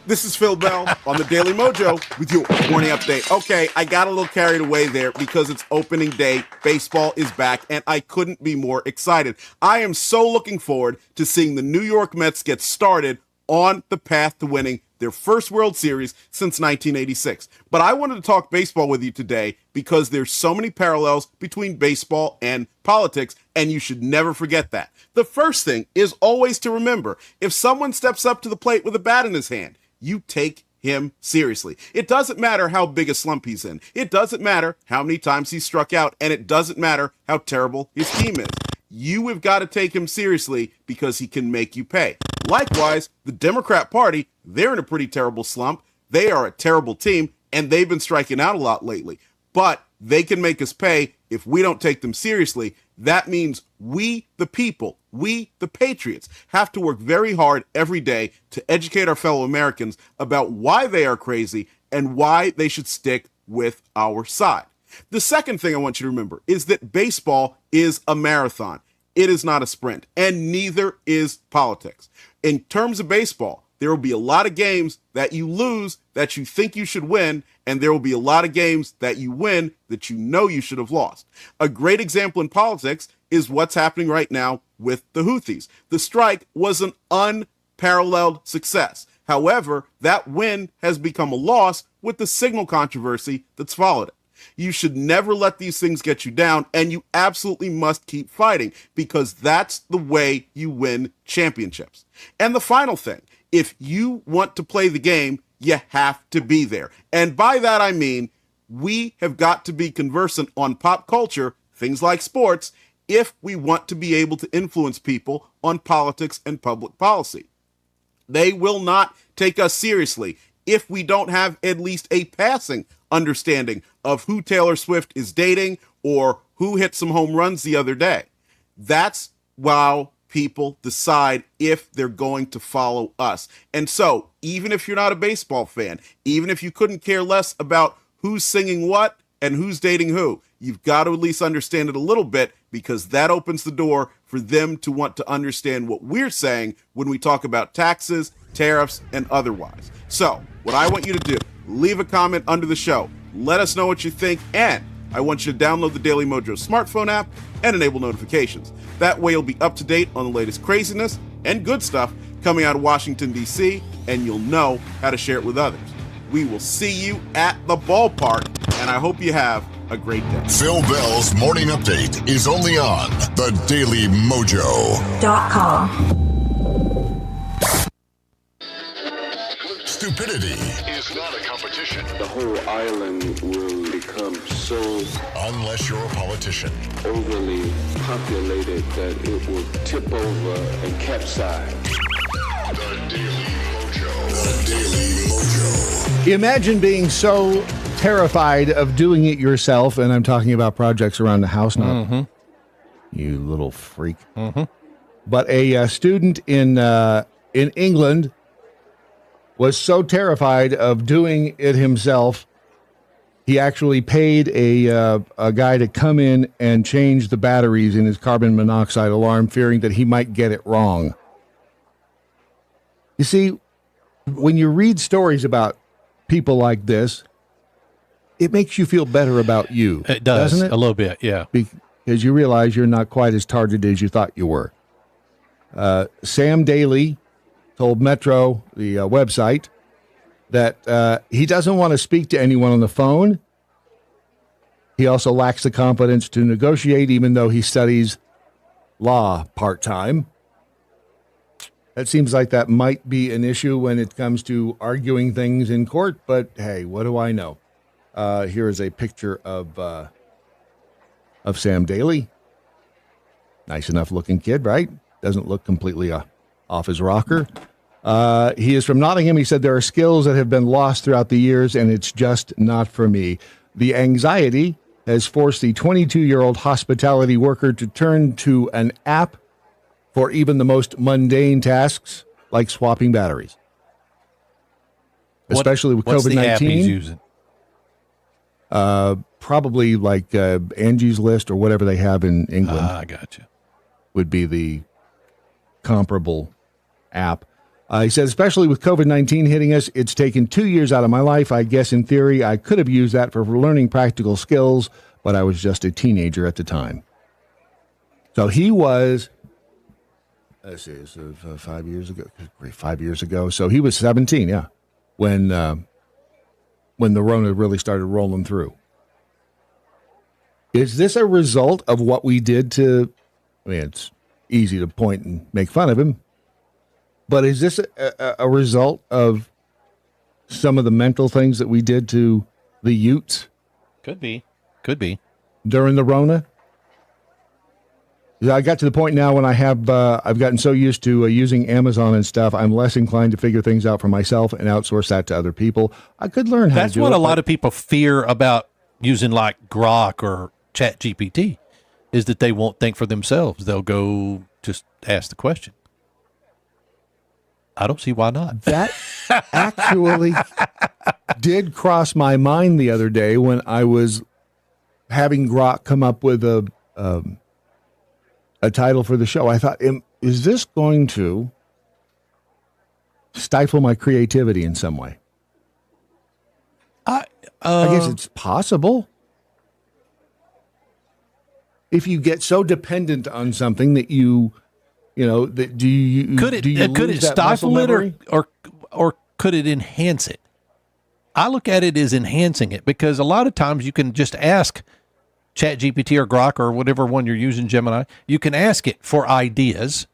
This is Phil Bell on the Daily MoJo with your morning update. Okay, I got a little carried away there because it's opening day. Baseball is back, and I couldn't be more excited. I am so looking forward to seeing the New York Mets get started on the path to winning their first World Series since 1986. But I wanted to talk baseball with you today because there's so many parallels between baseball and politics, and you should never forget that. The first thing is always to remember, if someone steps up to the plate with a bat in his hand, you take him seriously. It doesn't matter how big a slump he's in. It doesn't matter how many times he's struck out, and it doesn't matter how terrible his team is. You have got to take him seriously because he can make you pay. Likewise, the Democrat Party, they're in a pretty terrible slump. They are a terrible team, and they've been striking out a lot lately. But they can make us pay if we don't take them seriously. That means we, the people, we, the patriots, have to work very hard every day to educate our fellow Americans about why they are crazy and why they should stick with our side. The second thing I want you to remember is that baseball is a marathon. It is not a sprint, and neither is politics. In terms of baseball, there will be a lot of games that you lose that you think you should win, and there will be a lot of games that you win that you know you should have lost. A great example in politics is what's happening right now with the Houthis. The strike was an unparalleled success. However, that win has become a loss with the signal controversy that's followed it. You should never let these things get you down, and you absolutely must keep fighting because that's the way you win championships. And the final thing, if you want to play the game, you have to be there. And by that I mean, we have got to be conversant on pop culture, things like sports, if we want to be able to influence people on politics and public policy. They will not take us seriously if we don't have at least a passing understanding of who Taylor Swift is dating or who hit some home runs the other day. That's how people decide if they're going to follow us. And so, even if you're not a baseball fan, even if you couldn't care less about who's singing what and who's dating who, you've got to at least understand it a little bit because that opens the door for them to want to understand what we're saying when we talk about taxes, tariffs, and otherwise. So, what I want you to do, leave a comment under the show. Let us know what you think, and I want you to download the Daily MoJo smartphone app and enable notifications. That way you'll be up to date on the latest craziness and good stuff coming out of Washington, D.C., and you'll know how to share it with others. We will see you at the ballpark, and I hope you have a great day. Phil Bell's Morning Update is only on the Daily MoJo.com. Stupidity is not a competition. The whole island will become so unless you're a politician. Overly populated that it will tip over and capsize. The Daily MoJo. The Daily MoJo. Imagine being so terrified of doing it yourself, and I'm talking about projects around the house, not you little freak. But a student in England was so terrified of doing it himself, he actually paid a guy to come in and change the batteries in his carbon monoxide alarm, fearing that he might get it wrong. You see, when you read stories about people like this, it makes you feel better about you. It does, doesn't it? A little bit, yeah. Because you realize you're not quite as targeted as you thought you were. Sam Daly told Metro, the website, that he doesn't want to speak to anyone on the phone. He also lacks the confidence to negotiate, even though he studies law part-time. That seems like that might be an issue when it comes to arguing things in court, but hey, what do I know? Here is a picture of Sam Daly. Nice enough looking kid, right? Doesn't look completely off his rocker. He is from Nottingham. He said, there are skills that have been lost throughout the years, and it's just not for me. The anxiety has forced the 22-year-old hospitality worker to turn to an app for even the most mundane tasks, like swapping batteries. Especially with what's COVID-19. The app he's using? Probably like Angie's List or whatever they have in England. I gotcha. Would be the comparable app. He said, especially with COVID-19 hitting us, it's taken 2 years out of my life. I guess in theory, I could have used that for learning practical skills, but I was just a teenager at the time. So he was, let's see, 5 years ago. 5 years ago. So he was 17, yeah, when the Rona really started rolling through. Is this a result of what we did to, I mean, it's easy to point and make fun of him, but is this a result of some of the mental things that we did to the Utes? Could be. Could be. During the Rona? I got to the point now when I've gotten so used to using Amazon and stuff, I'm less inclined to figure things out for myself and outsource that to other people. I could learn how to do it. That's what a lot of people fear about using like Grok or ChatGPT, is that they won't think for themselves. They'll go just ask the question. I don't see why not. That actually did cross my mind the other day when I was having Grok come up with a title for the show. I thought, is this going to stifle my creativity in some way? I guess it's possible. If you get so dependent on something that that could it stifle it or could it enhance it? I look at it as enhancing it, because a lot of times you can just ask ChatGPT or Grok or whatever one you're using, Gemini. You can ask it for ideas,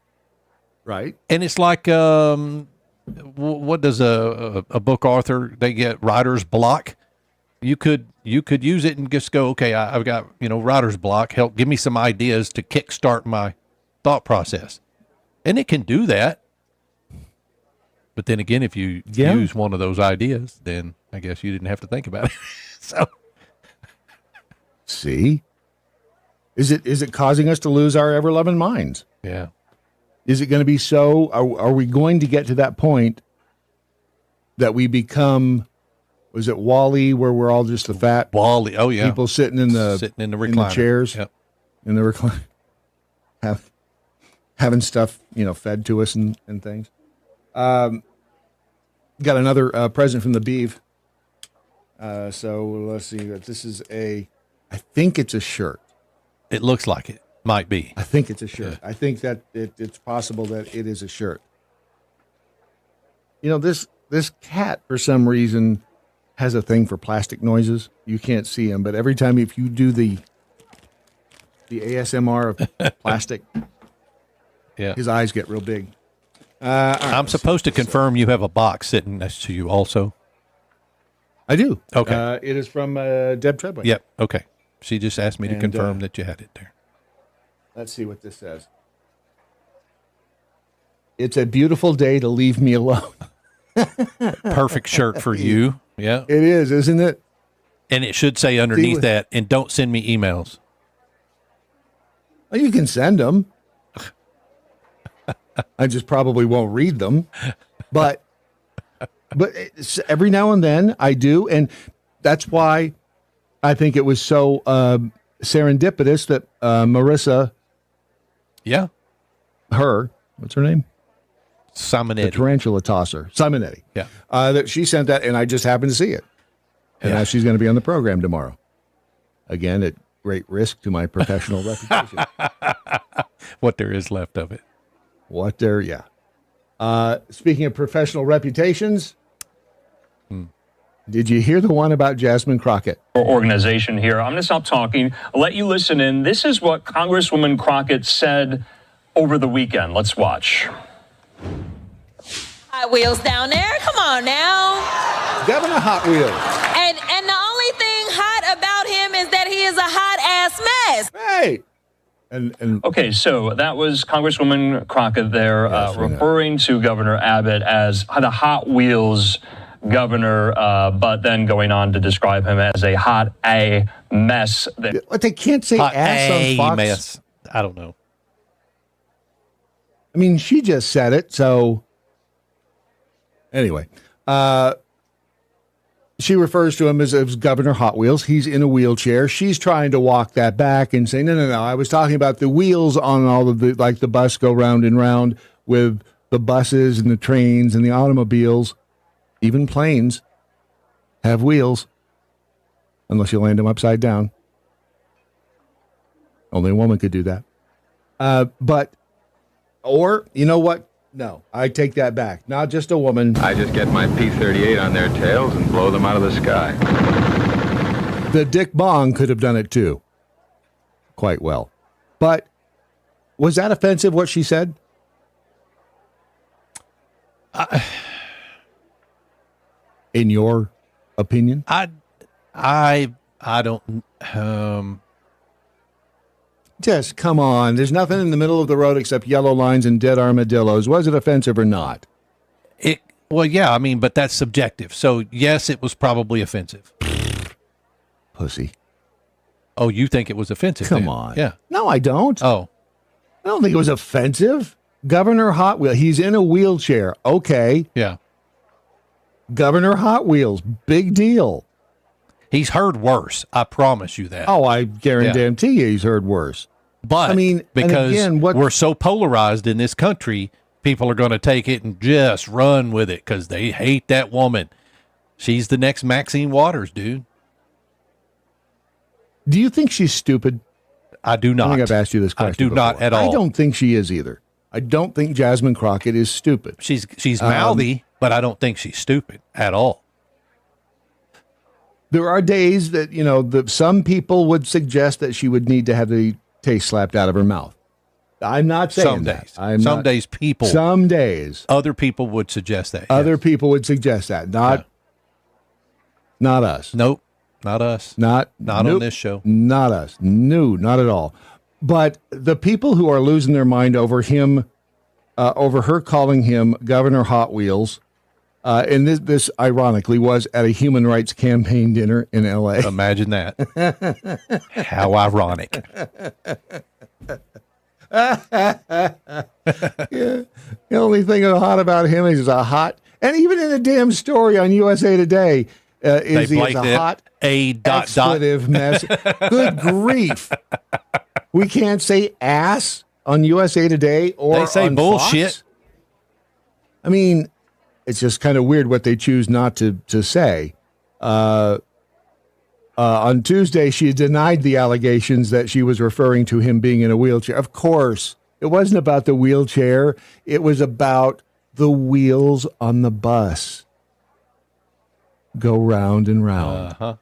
right? And it's like, what does a book author, they get writer's block? You could use it and just go, okay, I've got writer's block. Help, give me some ideas to kickstart my thought process. And it can do that. But then again, if you use one of those ideas, then I guess you didn't have to think about it. So, see, is it causing us to lose our ever-loving minds? Yeah. Is it going to be so? Are we going to get to that point that we become? Was it Wall-E, where we're all just the fat Wall-E? Oh yeah, people sitting in the recliner, in the chairs, yep. In the recliner, having stuff fed to us and things. Got another present from the Beeve. So let's see. This is I think it's a shirt. It looks like it might be. I think it's a shirt. Yeah. I think that it's possible that it is a shirt. This cat, for some reason, has a thing for plastic noises. You can't see him, but every time if you do the ASMR of plastic, his eyes get real big. Right, I'm supposed to confirm you have a box sitting next to you also. I do. Okay. It is from Deb Treadway. Yep. Okay. She just asked me to confirm that you had it there. Let's see what this says. It's a beautiful day to leave me alone. Perfect shirt for you. Yeah. It is, isn't it? And it should say underneath that, and don't send me emails. Well, you can send them. I just probably won't read them. But every now and then I do. And that's why I think it was so serendipitous that Marissa. Yeah. What's her name? Simonetti. The tarantula tosser. Simonetti. Yeah. That she sent that, and I just happened to see it. And now she's going to be on the program tomorrow. Again, at great risk to my professional reputation. What there is left of it. Speaking of professional reputations, did you hear the one about Jasmine Crockett? Organization here. I'm going to stop talking. I'll let you listen in. This is what Congresswoman Crockett said over the weekend. Let's watch. Hot Wheels down there. Come on now. Governor Hot Wheels. And the only thing hot about him is that he is a hot ass mess. Right. And okay, so that was Congresswoman Crockett there referring to Governor Abbott as the Hot Wheels governor, but then going on to describe him as a hot A mess. But they can't say hot ass on Fox. Mess. I don't know. I mean, she just said it, so anyway. She refers to him as Governor Hot Wheels. He's in a wheelchair. She's trying to walk that back and say, no. I was talking about the wheels on all of the, like the bus go round and round with the buses and the trains and the automobiles. Even planes have wheels, unless you land them upside down. Only a woman could do that. Or, you know what? No, I take that back. Not just a woman. I just get my P-38 on their tails and blow them out of the sky. The Dick Bong could have done it too. Quite well. But was that offensive, what she said? In your opinion? I don't. Just come on. There's nothing in the middle of the road except yellow lines and dead armadillos. Was it offensive or not? Well, yeah, I mean, but that's subjective. So, yes, it was probably offensive. Pussy. Oh, you think it was offensive? Come then? on. Yeah. No, I don't. Oh. I don't think it was offensive. Governor Hot Wheels. He's in a wheelchair. Okay. Yeah. Governor Hot Wheels. Big deal. He's heard worse. I promise you that. Oh, I guarantee you he's heard worse. But I mean, because again, we're so polarized in this country, people are going to take it and just run with it because they hate that woman. She's the next Maxine Waters, dude. Do you think she's stupid? I do not. I think I've asked you this question. I do not at all. I don't think she is either. I don't think Jasmine Crockett is stupid. She's mouthy, but I don't think she's stupid at all. There are days that, some people would suggest that she would need to have the taste slapped out of her mouth. I'm not saying some that. days. Some days. Other people would suggest that. Other people would suggest that. Not us. Nope. Not us. Not on this show. Not us. No, not at all. But the people who are losing their mind over him, over her calling him Governor Hot Wheels, and this ironically was at a human rights campaign dinner in L.A. Imagine that. How ironic. Yeah. The only thing hot about him is a hot, and even in a damn story on USA Today, is he is a hot expletive mess. Good grief. We can't say ass on USA Today or they say on bullshit. Fox. I mean, it's just kind of weird what they choose not to say. On Tuesday, she denied the allegations that she was referring to him being in a wheelchair. Of course, it wasn't about the wheelchair. It was about the wheels on the bus. Go round and round. Uh-huh.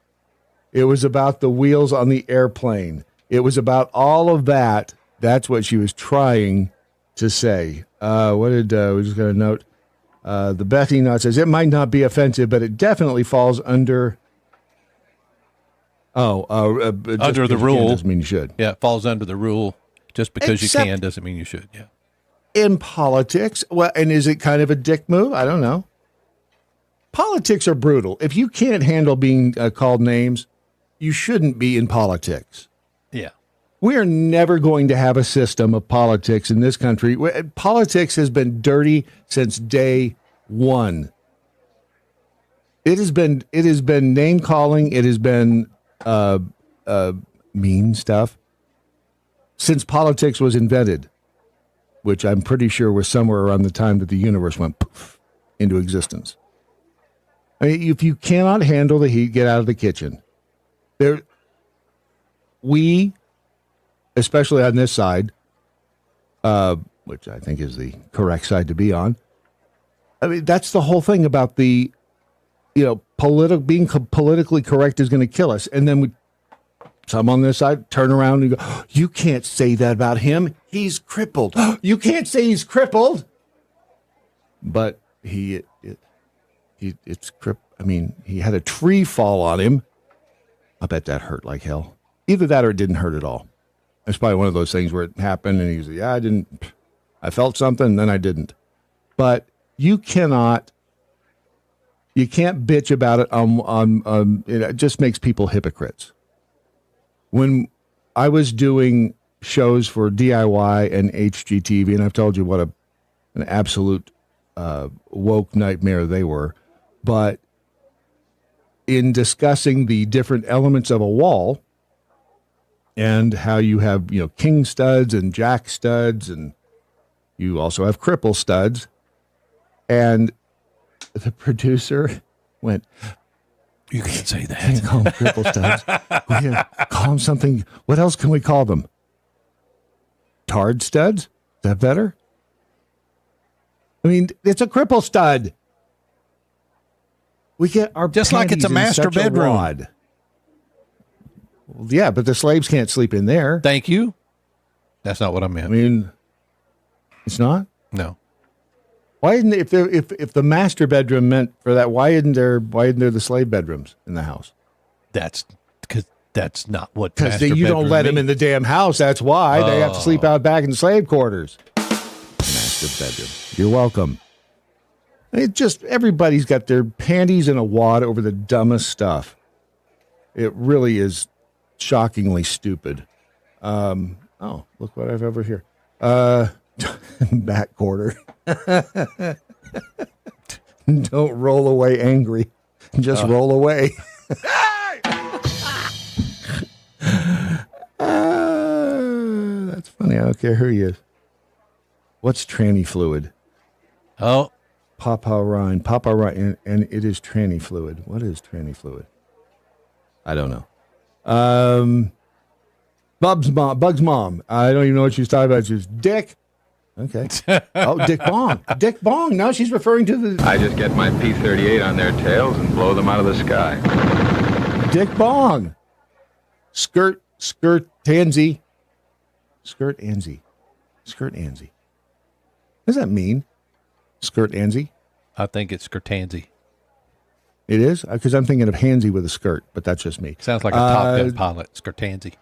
It was about the wheels on the airplane. It was about all of that. That's what she was trying to say. We just got a note. The Bethy Nut says, it might not be offensive, but it definitely falls under... under the rule doesn't mean you should. Yeah, it falls under the rule. Just because you can doesn't mean you should. Yeah. In politics, well, and is it kind of a dick move? I don't know. Politics are brutal. If you can't handle being called names, you shouldn't be in politics. Yeah. We are never going to have a system of politics in this country. Politics has been dirty since day one. It has been name calling. It has been mean stuff since politics was invented, which I'm pretty sure was somewhere around the time that the universe went poof into existence. I mean, if you cannot handle the heat, get out of the kitchen. We, especially on this side, which I think is the correct side to be on. I mean, that's the whole thing about the, being politically correct is going to kill us. And then some on this side turn around and go, you can't say that about him. He's crippled. You can't say he's crippled. But he had a tree fall on him. I bet that hurt like hell. Either that or it didn't hurt at all. It's probably one of those things where it happened and he's like, I felt something and then I didn't. But you can't bitch about it it just makes people hypocrites. When I was doing shows for DIY and HGTV, and I've told you what an absolute woke nightmare they were, but in discussing the different elements of a wall and how you have, king studs and jack studs, and you also have cripple studs, and the producer went, you can't say that. Can't call them cripple studs. We can call them something. What else can we call them? Tard studs? Is that better? I mean, it's a cripple stud. We get our just like it's a master bedroom. Well, yeah, but the slaves can't sleep in there. Thank you. That's not what I meant. I mean, it's not? No. Why isn't if the master bedroom meant for that? Why isn't there the slave bedrooms in the house? That's because that's not what. Because you don't let them in the damn house. That's why they have to sleep out back in the slave quarters. Master bedroom. You're welcome. It just everybody's got their panties in a wad over the dumbest stuff. It really is shockingly stupid. Look what I've over here. Back quarter. Don't roll away angry. Just roll away. That's funny. I don't care who he is. What's tranny fluid? Oh. Papa Ryan, and it is tranny fluid. What is tranny fluid? I don't know. Bug's mom. I don't even know what she's talking about. She's Dick. Okay. Oh, Dick Bong. Dick Bong. No, she's referring to the... I just get my P-38 on their tails and blow them out of the sky. Dick Bong. Skirt tansy. Skirt Anzy. What does that mean? Skirt Anzy? I think it's skirtansy. It is? Because I'm thinking of Hansy with a skirt, but that's just me. Sounds like a Top Gun pilot. Skirtansy.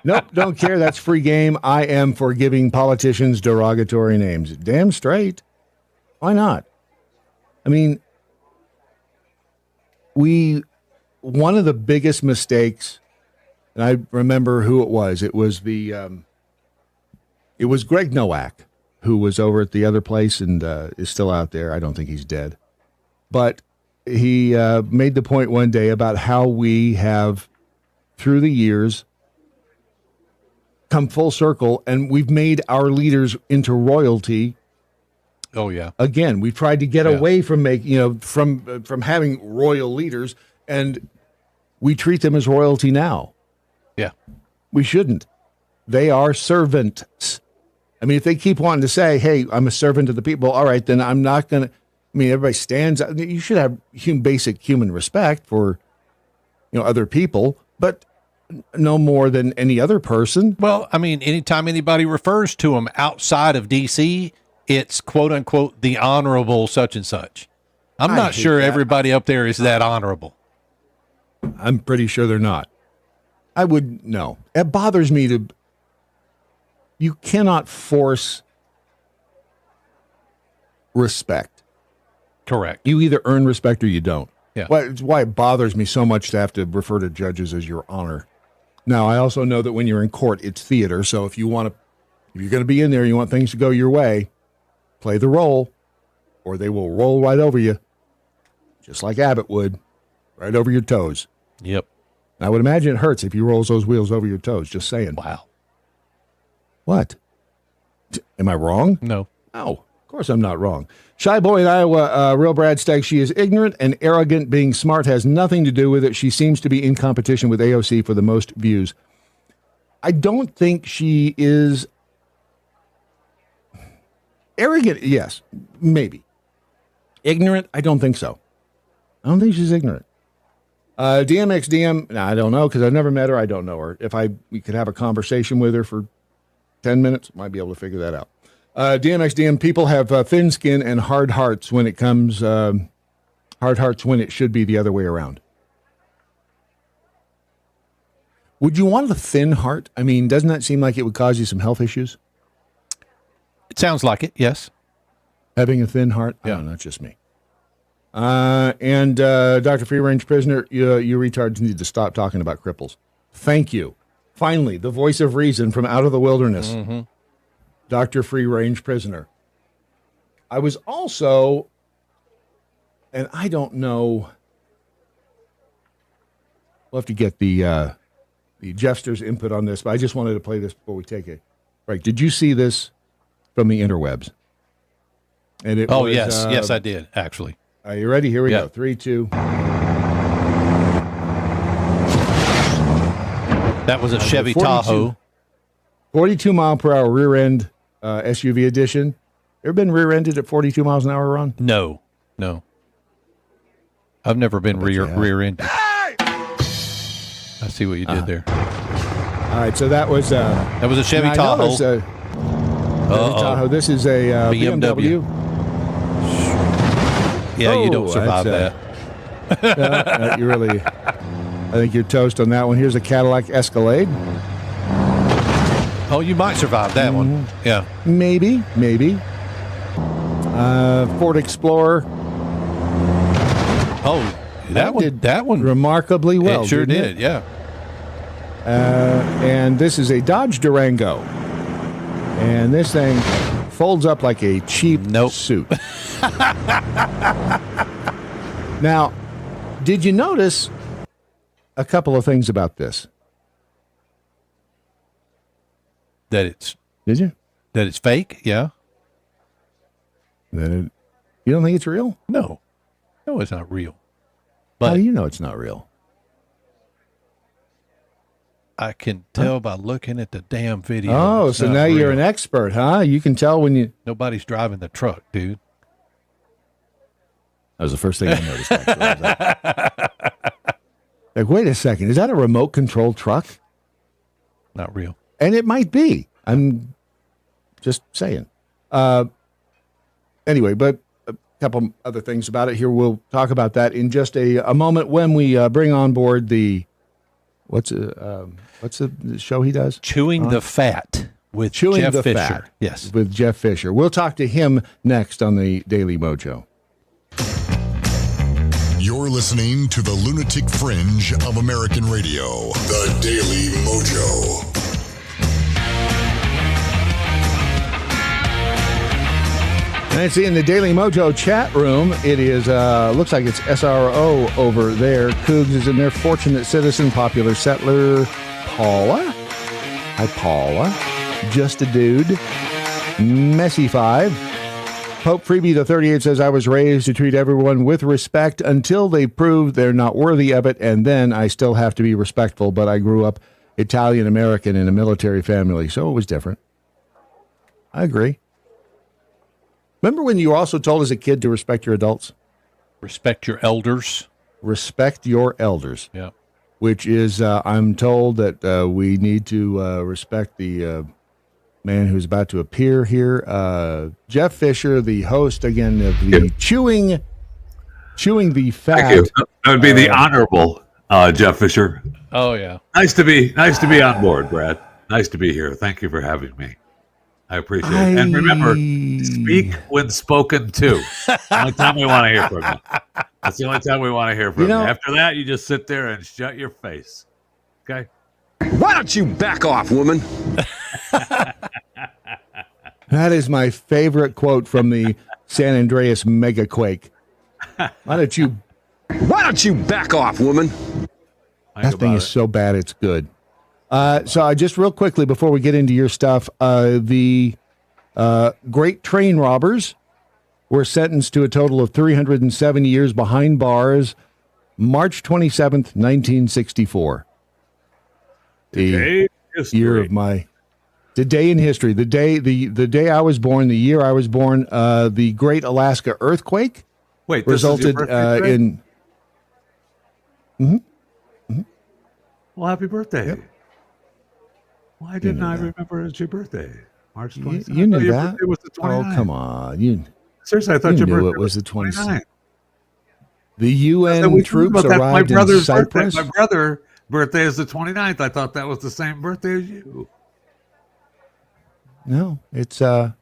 Nope, don't care. That's free game. I am for giving politicians derogatory names. Damn straight. Why not? I mean, one of the biggest mistakes, and I remember who it was. It was it was Greg Nowak, who was over at the other place and is still out there. I don't think he's dead. But he made the point one day about how we have, through the years, come full circle, and we've made our leaders into royalty. Oh yeah. Again, we've tried to get away from from having royal leaders, and we treat them as royalty now. Yeah. We shouldn't. They are servants. I mean, if they keep wanting to say, hey, I'm a servant of the people, all right, then I'm not going to. I mean, everybody stands. You should have basic human respect for, other people, but no more than any other person. Well, I mean, anytime anybody refers to them outside of D.C., it's quote unquote the honorable such and such. I'm not sure everybody up there is that honorable. I'm pretty sure they're not. I would no. It bothers me to. You cannot force respect. Correct. You either earn respect or you don't. Yeah. It's why it bothers me so much to have to refer to judges as your honor. Now, I also know that when you're in court, it's theater. So if you're going to be in there, you want things to go your way, play the role, or they will roll right over you, just like Abbott would, right over your toes. Yep. I would imagine it hurts if he rolls those wheels over your toes. Just saying. Wow. What? Am I wrong? No. No, of course I'm not wrong. Shy boy in Iowa, real Brad Staggs. She is ignorant and arrogant. Being smart has nothing to do with it. She seems to be in competition with AOC for the most views. I don't think she is arrogant. Yes, maybe. Ignorant? I don't think so. I don't think she's ignorant. DMXDM, I don't know because I've never met her. I don't know her. If we could have a conversation with her for 10 minutes, might be able to figure that out. DMXDM, people have thin skin and hard hearts when it comes, hard hearts when it should be the other way around. Would you want a thin heart? I mean, doesn't that seem like it would cause you some health issues? It sounds like it, yes. Having a thin heart? Yeah. Oh, not just me. And Dr. Free Range Prisoner, you retards need to stop talking about cripples. Thank you. Finally, the voice of reason from out of the wilderness. Mm-hmm. Dr. Free Range Prisoner. I was also, and I don't know, we'll have to get the Jeffster's input on this, but I just wanted to play this before we take it. Right. Did you see this from the interwebs? And it was, yes, I did, actually. Are you ready? Here we go. 3, 2. That was a Chevy Tahoe. 42 mile per hour rear end SUV edition. Ever been rear ended at 42 miles an hour, Ron? No. I've never been rear ended. I see what you did there. All right, so that was a Chevy Tahoe. Chevy Tahoe. This is a BMW. Yeah, you don't survive that. You really, I think you're toast on that one. Here's a Cadillac Escalade. Oh, you might survive that one. Yeah. Maybe. Ford Explorer. Oh, that one remarkably well. It sure did, yeah. And this is a Dodge Durango. And this thing folds up like a cheap suit. Now, did you notice a couple of things about this? Did you? That it's fake? Yeah. You don't think it's real? No, it's not real. But how do you know it's not real? I can tell by looking at the damn video. Oh, so now you're an expert, huh? You can tell when you... Nobody's driving the truck, dude. That was the first thing I noticed, actually. Like, wait a second. Is that a remote-controlled truck? Not real. And it might be. I'm just saying. Anyway, but a couple other things about it here. We'll talk about that in just a moment when we bring on board the... What's the show he does? Chewing the Fat with Jeff Fisher. Yes. With Jeff Fisher. We'll talk to him next on the Daily MoJo. You're listening to the Lunatic Fringe of American Radio, the Daily MoJo. And I see in the Daily MoJo chat room, it is, looks like it's SRO over there. Cougs is in there. Fortunate Citizen, Popular Settler, Paula. Hi, Paula. Just a Dude. Messy 5. Pope Freebie the 38 says, I was raised to treat everyone with respect until they prove they're not worthy of it, and then I still have to be respectful, but I grew up Italian-American in a military family, so it was different. I agree. Remember when you were also told as a kid to respect your adults? Respect your elders. Respect your elders. Yeah. Which is, I'm told that we need to respect the man who's about to appear here. Jeff Fisher, the host, again, of the Chewing the Fat. Thank you. That would be the Honorable Jeff Fisher. Oh, yeah. Nice to be on board, Brad. Nice to be here. Thank you for having me. I appreciate it. And remember, speak when spoken to. Only time we want to hear from you. That's the only time we want to hear from you. After that, you just sit there and shut your face. Okay? Why don't you back off, woman? That is my favorite quote from the San Andreas megaquake. Why don't you back off, woman? That thing is so bad it's good. So I just real quickly before we get into your stuff, the great train robbers were sentenced to a total of 307 years behind bars, March 27th, 1964. Today year of my the day in history. The day I was born, the year I was born. The Great Alaska Earthquake. Wait, resulted in. Well, happy birthday. Yep. Why didn't I remember it's your birthday? March 27th. You knew your that. birthday was the 29th. Oh, come on. Seriously, I thought you your knew birthday it was the 29th. 29th. The UN troops arrived in Cyprus. My brother's birthday is the 29th. I thought that was the same birthday as you. No, it's no,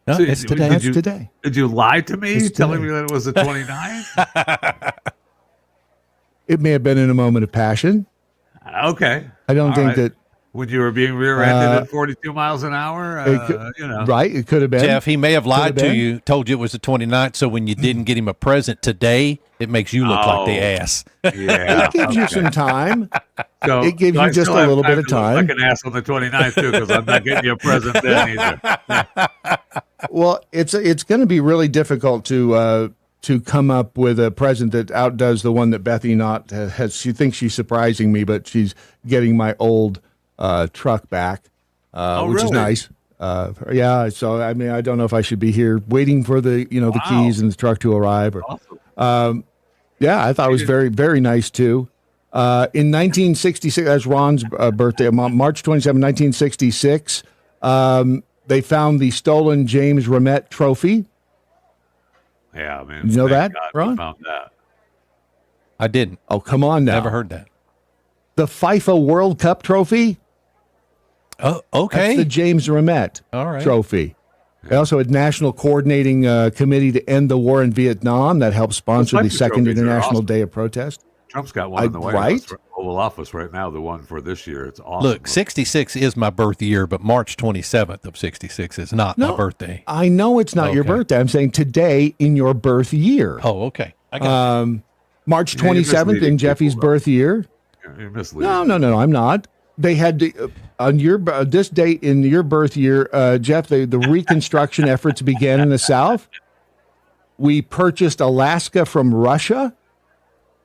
it's today. That's today. Did you lie to me, It's telling today. me that it was the 29th? It may have been in a moment of passion. Okay. I don't think that when you were being rear-ended at 42 miles an hour, right? It could have been. Jeff, he may have lied to you, told you it was the 29th, so when you didn't get him a present today, it makes you look like the ass. Yeah. It gives you some time. So, it gives you just a little bit of time. Like an ass on the 29th, too, because I'm not getting you a present then either. Well, it's going to be really difficult to come up with a present that outdoes the one that Bethy Knott has. She thinks she's surprising me, but she's getting my old truck back, which is nice. Yeah. So, I mean, I don't know if I should be here waiting for the keys and the truck to arrive. Or, awesome. Yeah, I thought it was very, very nice too. In 1966, that's Ron's birthday, March 27, 1966, they found the stolen James Ramette Trophy. Yeah, man. You know Thank that, God Ron? we found that. I didn't. Oh, come on now. Never heard that. The FIFA World Cup Trophy. Oh, okay. That's the James Ramette Trophy. They also had National Coordinating Committee to End the War in Vietnam that helped sponsor the Second International Day of Protest. Trump's got one in the White House, Oval Office right now, the one for this year. It's awesome. Look, 66 is my birth year, but March 27th of 66 is not my birthday. I know it's not your birthday. I'm saying today in your birth year. Oh, okay. I got March 27th in Jeffy's birth year. You're misleading. No, I'm not. They had to, on your this date in your birth year, Jeff. The reconstruction efforts began in the South. We purchased Alaska from Russia.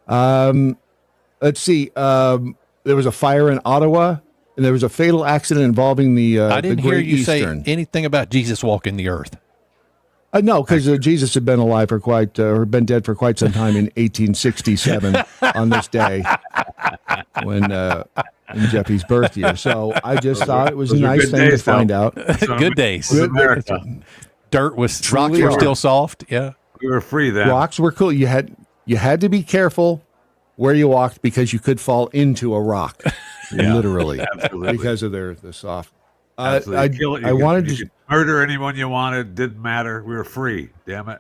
Let's see. There was a fire in Ottawa, and there was a fatal accident involving the. I didn't hear you Eastern. say anything about Jesus walking the earth. No, because Jesus had been alive for or been dead for quite some time in 1867 on this day when in Jeffy's birth year. So I just thought it was a nice thing to find out. Good days. America. Dirt was rocks were still soft. Yeah, we were free then. Rocks were cool. You had to be careful where you walked because you could fall into a rock, literally, because of the soft. I wanted to murder anyone you wanted. Didn't matter. We were free. Damn it.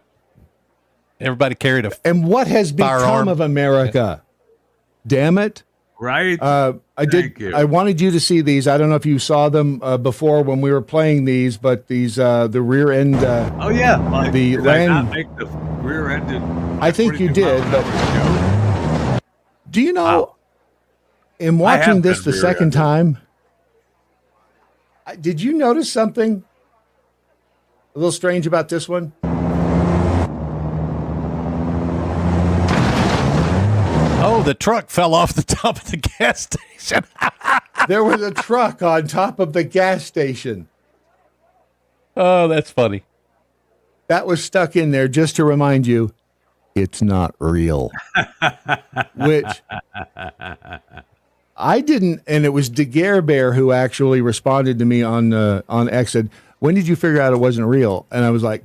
Everybody carried a and what has become firearm. of America? Damn it. Right. I wanted you to see these. I don't know if you saw them before when we were playing these, but these the rear end. Oh yeah. Like, the did I not make the rear ended. I think you did, but do you know? In watching this the second time, did you notice something a little strange about this one? Oh, the truck fell off the top of the gas station. There was a truck on top of the gas station. Oh, that's funny. That was stuck in there just to remind you it's not real. Which I didn't, and it was DeGare Bear who actually responded to me on X, said, when did you figure out it wasn't real? And I was like,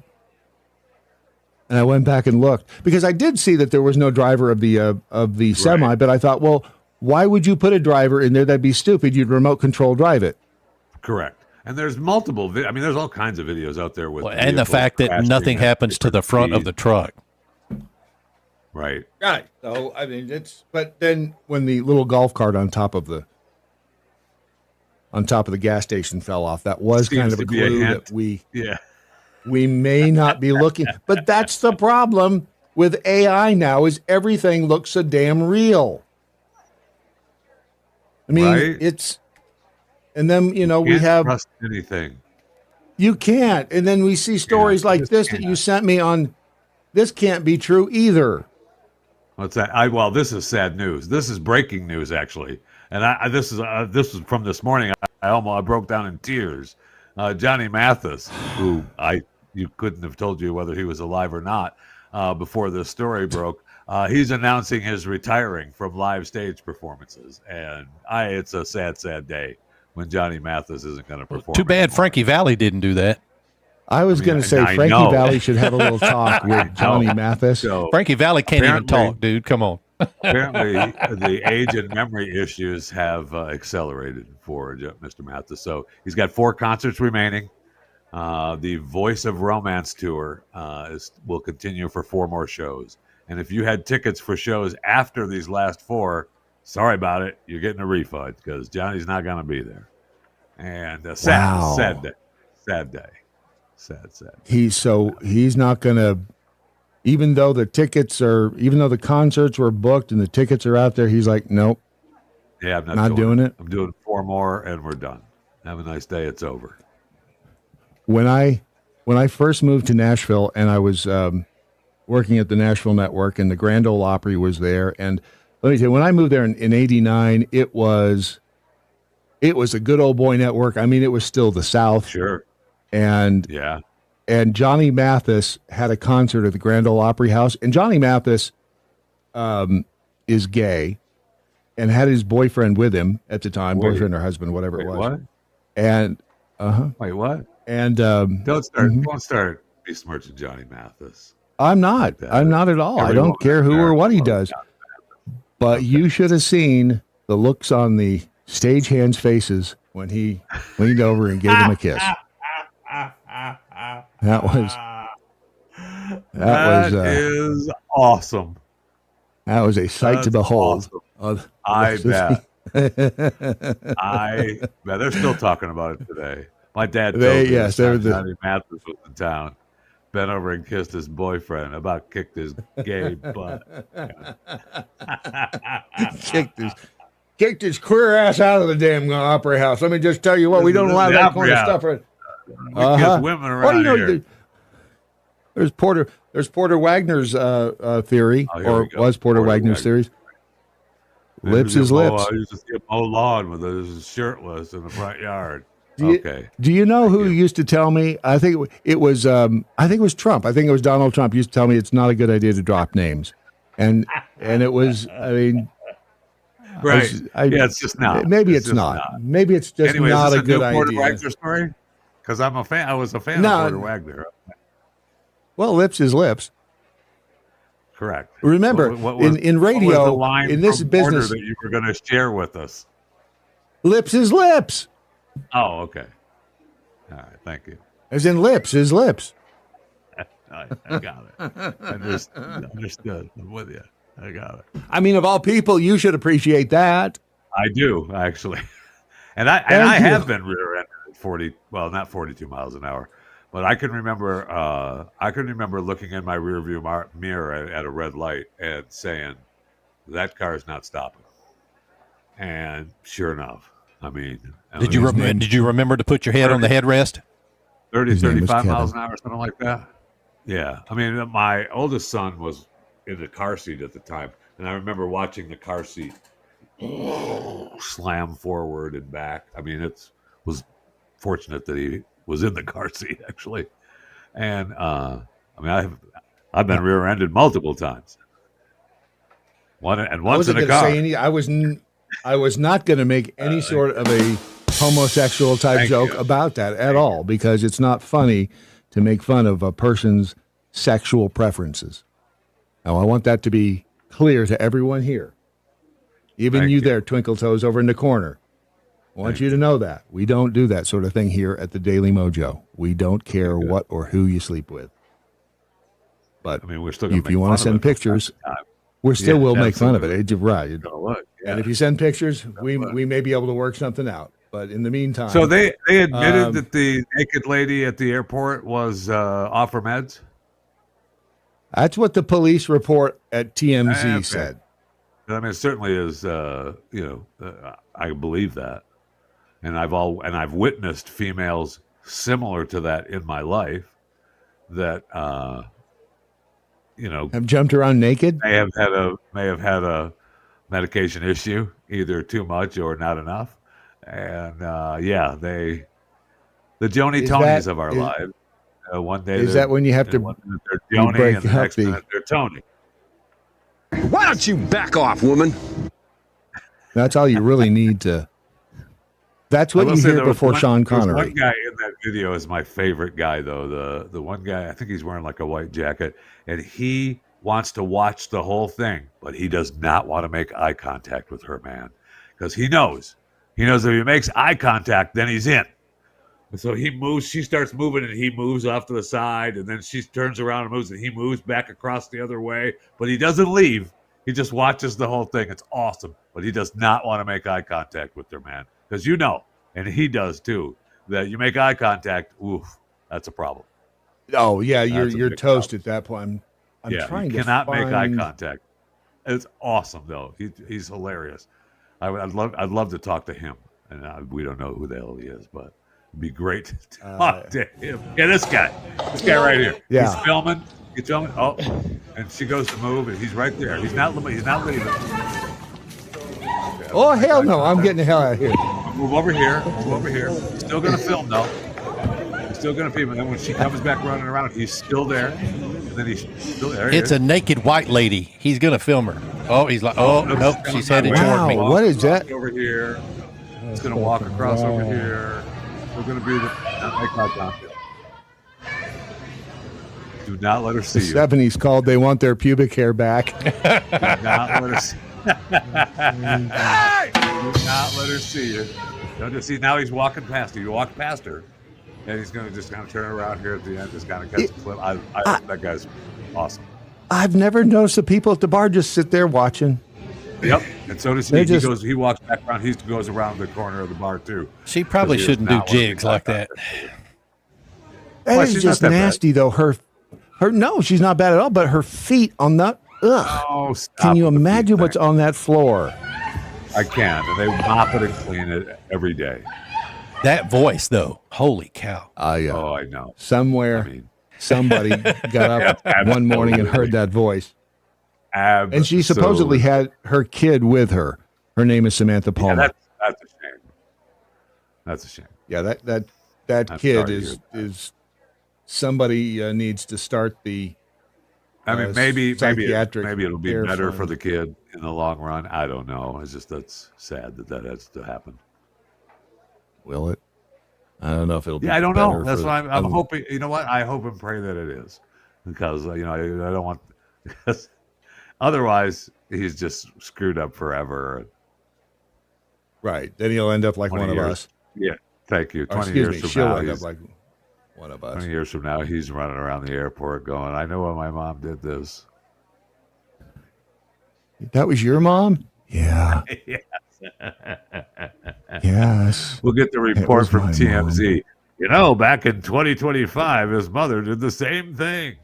and I went back and looked because I did see that there was no driver of the semi, but I thought, well, why would you put a driver in there? That'd be stupid. You'd remote control drive it. Correct. And there's multiple. There's all kinds of videos out there with. And the fact that nothing happens to the front of the truck. Right. Right. So I mean, but then when the little golf cart on top of the gas station fell off, that was kind of a clue that we may not be looking. But that's the problem with AI now is everything looks so damn real. I mean, it's, and then, we have trust anything. You can't. And then we see stories like this that you sent me on. This can't be true either. What's that? Well, this is sad news. This is breaking news, actually. And this is from this morning. I broke down in tears. Johnny Mathis, who you couldn't have told you whether he was alive or not before this story broke. He's announcing his retiring from live stage performances, and it's a sad, sad day when Johnny Mathis isn't going to perform. Too bad Frankie Valli didn't do that. I was going to say Frankie Valli should have a little talk with Johnny Mathis. So, Frankie Valli can't even talk, dude. Come on. Apparently, the age and memory issues have accelerated for Mr. Mathis. So he's got 4 concerts remaining. The Voice of Romance tour will continue for 4 more shows. And if you had tickets for shows after these last 4, sorry about it. You're getting a refund because Johnny's not going to be there. And sad day. Sad day. Sad. He's not going to, even though the concerts were booked and the tickets are out there, he's like, nope. Yeah, I'm not doing it. I'm doing 4 more and we're done. Have a nice day. It's over. When I first moved to Nashville and I was working at the Nashville Network and the Grand Ole Opry was there, and let me tell you, when I moved there in '89, it was a good old boy network. I mean, it was still the South. Sure. And Johnny Mathis had a concert at the Grand Ole Opry House, and Johnny Mathis is gay and had his boyfriend with him at the time, boyfriend or husband, whatever it was. What? And wait, what? And don't start besmirching Johnny Mathis. I'm not at all. I don't care who or what he does. But you should have seen the looks on the stagehands' faces when he leaned over and gave them a kiss. That is awesome. That was a sight to behold. Awesome. I bet. I bet they're still talking about it today. My dad told me Johnny Mathis was in town. Bent over and kissed his boyfriend. About kicked his gay butt. Kicked his queer ass out of the damn opera house. Let me just tell you what, we don't allow that kind of stuff. We kiss women around here. There's Porter Wagner's theory, was Porter Wagner's theory. Lips is lips. I used to see him mow lawn with his shirtless in the front yard. Do you know who used to tell me? I think it was Trump. I think it was Donald Trump used to tell me it's not a good idea to drop names, and it was. I mean, right? It's just not. Maybe it's not. Maybe it's just not a good idea. Porter Wagner story? Because I'm a fan. I was a fan of Porter Wagner. Well, lips is lips. Correct. Remember, in radio, in this business, that you were going to share with us. Lips is lips. Oh, okay. All right, thank you. As in lips is lips. I got it. Understood. I'm with you. I got it. I mean, of all people, you should appreciate that. I do, actually. And I have been rear-ended at 40, well, not 42 miles an hour, but I can remember looking in my rearview mirror at a red light and saying, that car's not stopping. And sure enough, did you remember to put your head on the headrest? 35 miles an hour, something like that. Yeah. I mean, my oldest son was in the car seat at the time, and I remember watching the car seat slam forward and back. I mean, it was fortunate that he was in the car seat, actually. And I've been rear-ended multiple times. Once in a car. I was not going to make any sort of a homosexual type joke about that at all, because it's not funny to make fun of a person's sexual preferences. Now, I want that to be clear to everyone here. Even you there, Twinkle Toes over in the corner. I want you to know that. We don't do that sort of thing here at the Daily MoJo. We don't care what or who you sleep with. But we're still if you want to send pictures, we still will make fun of it. Right. And if you send pictures, we may be able to work something out. But in the meantime, so they admitted that the naked lady at the airport was off her meds. That's what the police report at TMZ said. I mean, it certainly is. I believe that, and I've witnessed females similar to that in my life that have jumped around naked. May have had a medication issue, either too much or not enough. And the Joni Tonys of our lives. One day is that when you have to one minute they're Joni and the next minute they're Tony. Why don't you back off, woman? That's all you really need to. That's what you hear before Sean Connery. One guy in that video is my favorite guy, though. The one guy, I think he's wearing like a white jacket, and he wants to watch the whole thing, but he does not want to make eye contact with her, man, because he knows if he makes eye contact, then he's in. And so he moves, she starts moving, and he moves off to the side, and then she turns around and moves, and he moves back across the other way, but he doesn't leave. He just watches the whole thing. It's awesome, but he does not want to make eye contact with her, man, because and he does too, that you make eye contact, oof, that's a problem. Oh yeah, you're toast problem at that point. I'm trying to cannot make eye contact. It's awesome though. He's hilarious. I'd love to talk to him, and we don't know who the hell he is, but it'd be great to talk to him. Yeah, this guy right here. Yeah, he's filming. Oh, and she goes to move, and he's right there. He's not leaving. Oh hell no! I'm getting the hell out of here. Move over here. Still gonna film though. He's still gonna film, and then when she comes back running around, he's still there. And then he's still there. It's a naked white lady. He's gonna film her. Oh, he's like, nope, she's headed toward me. What is that? Over here. He's gonna walk across over here. We're gonna be not make eye contact. Do not let her see you. The 70s called. They want their pubic hair back. Do not let her see. Do not let her see you. Don't just see. Now he's walking past you. You walk past her, and he's going to just kind of turn around here at the end, just kind of catch a clip. That guy's awesome. I've never noticed the people at the bar just sit there watching. Yep, and so does he. He walks back around. He goes around the corner of the bar too. She probably shouldn't do jigs like that. That is just nasty, though. Her. No, she's not bad at all. But her feet on that. Ugh. Oh, can you imagine what's on that floor? I can, and they mop it and clean it every day. That voice, though, holy cow! Oh, I know. Somebody got up one morning and heard that voice. Absolutely. And she supposedly had her kid with her. Her name is Samantha Palmer. Yeah, that's a shame. That's a shame. Yeah, that kid is somebody needs to start the. I mean, maybe it'll be better fund for the kid in the long run. I don't know. It's just that's sad that has to happen. Will it? I don't know if it'll be. Yeah, I don't know. That's why I'm hoping. You know what? I hope and pray that it is, because I don't want. Because otherwise, he's just screwed up forever. Right. Then he'll end up like one of us. Yeah. Thank you. 20 years from she'll now, end up like one of us. 20 years from now, he's running around the airport going, I know when my mom did this. That was your mom? Yeah. Yes. Yes. We'll get the report from TMZ. Mom. Back in 2025, his mother did the same thing.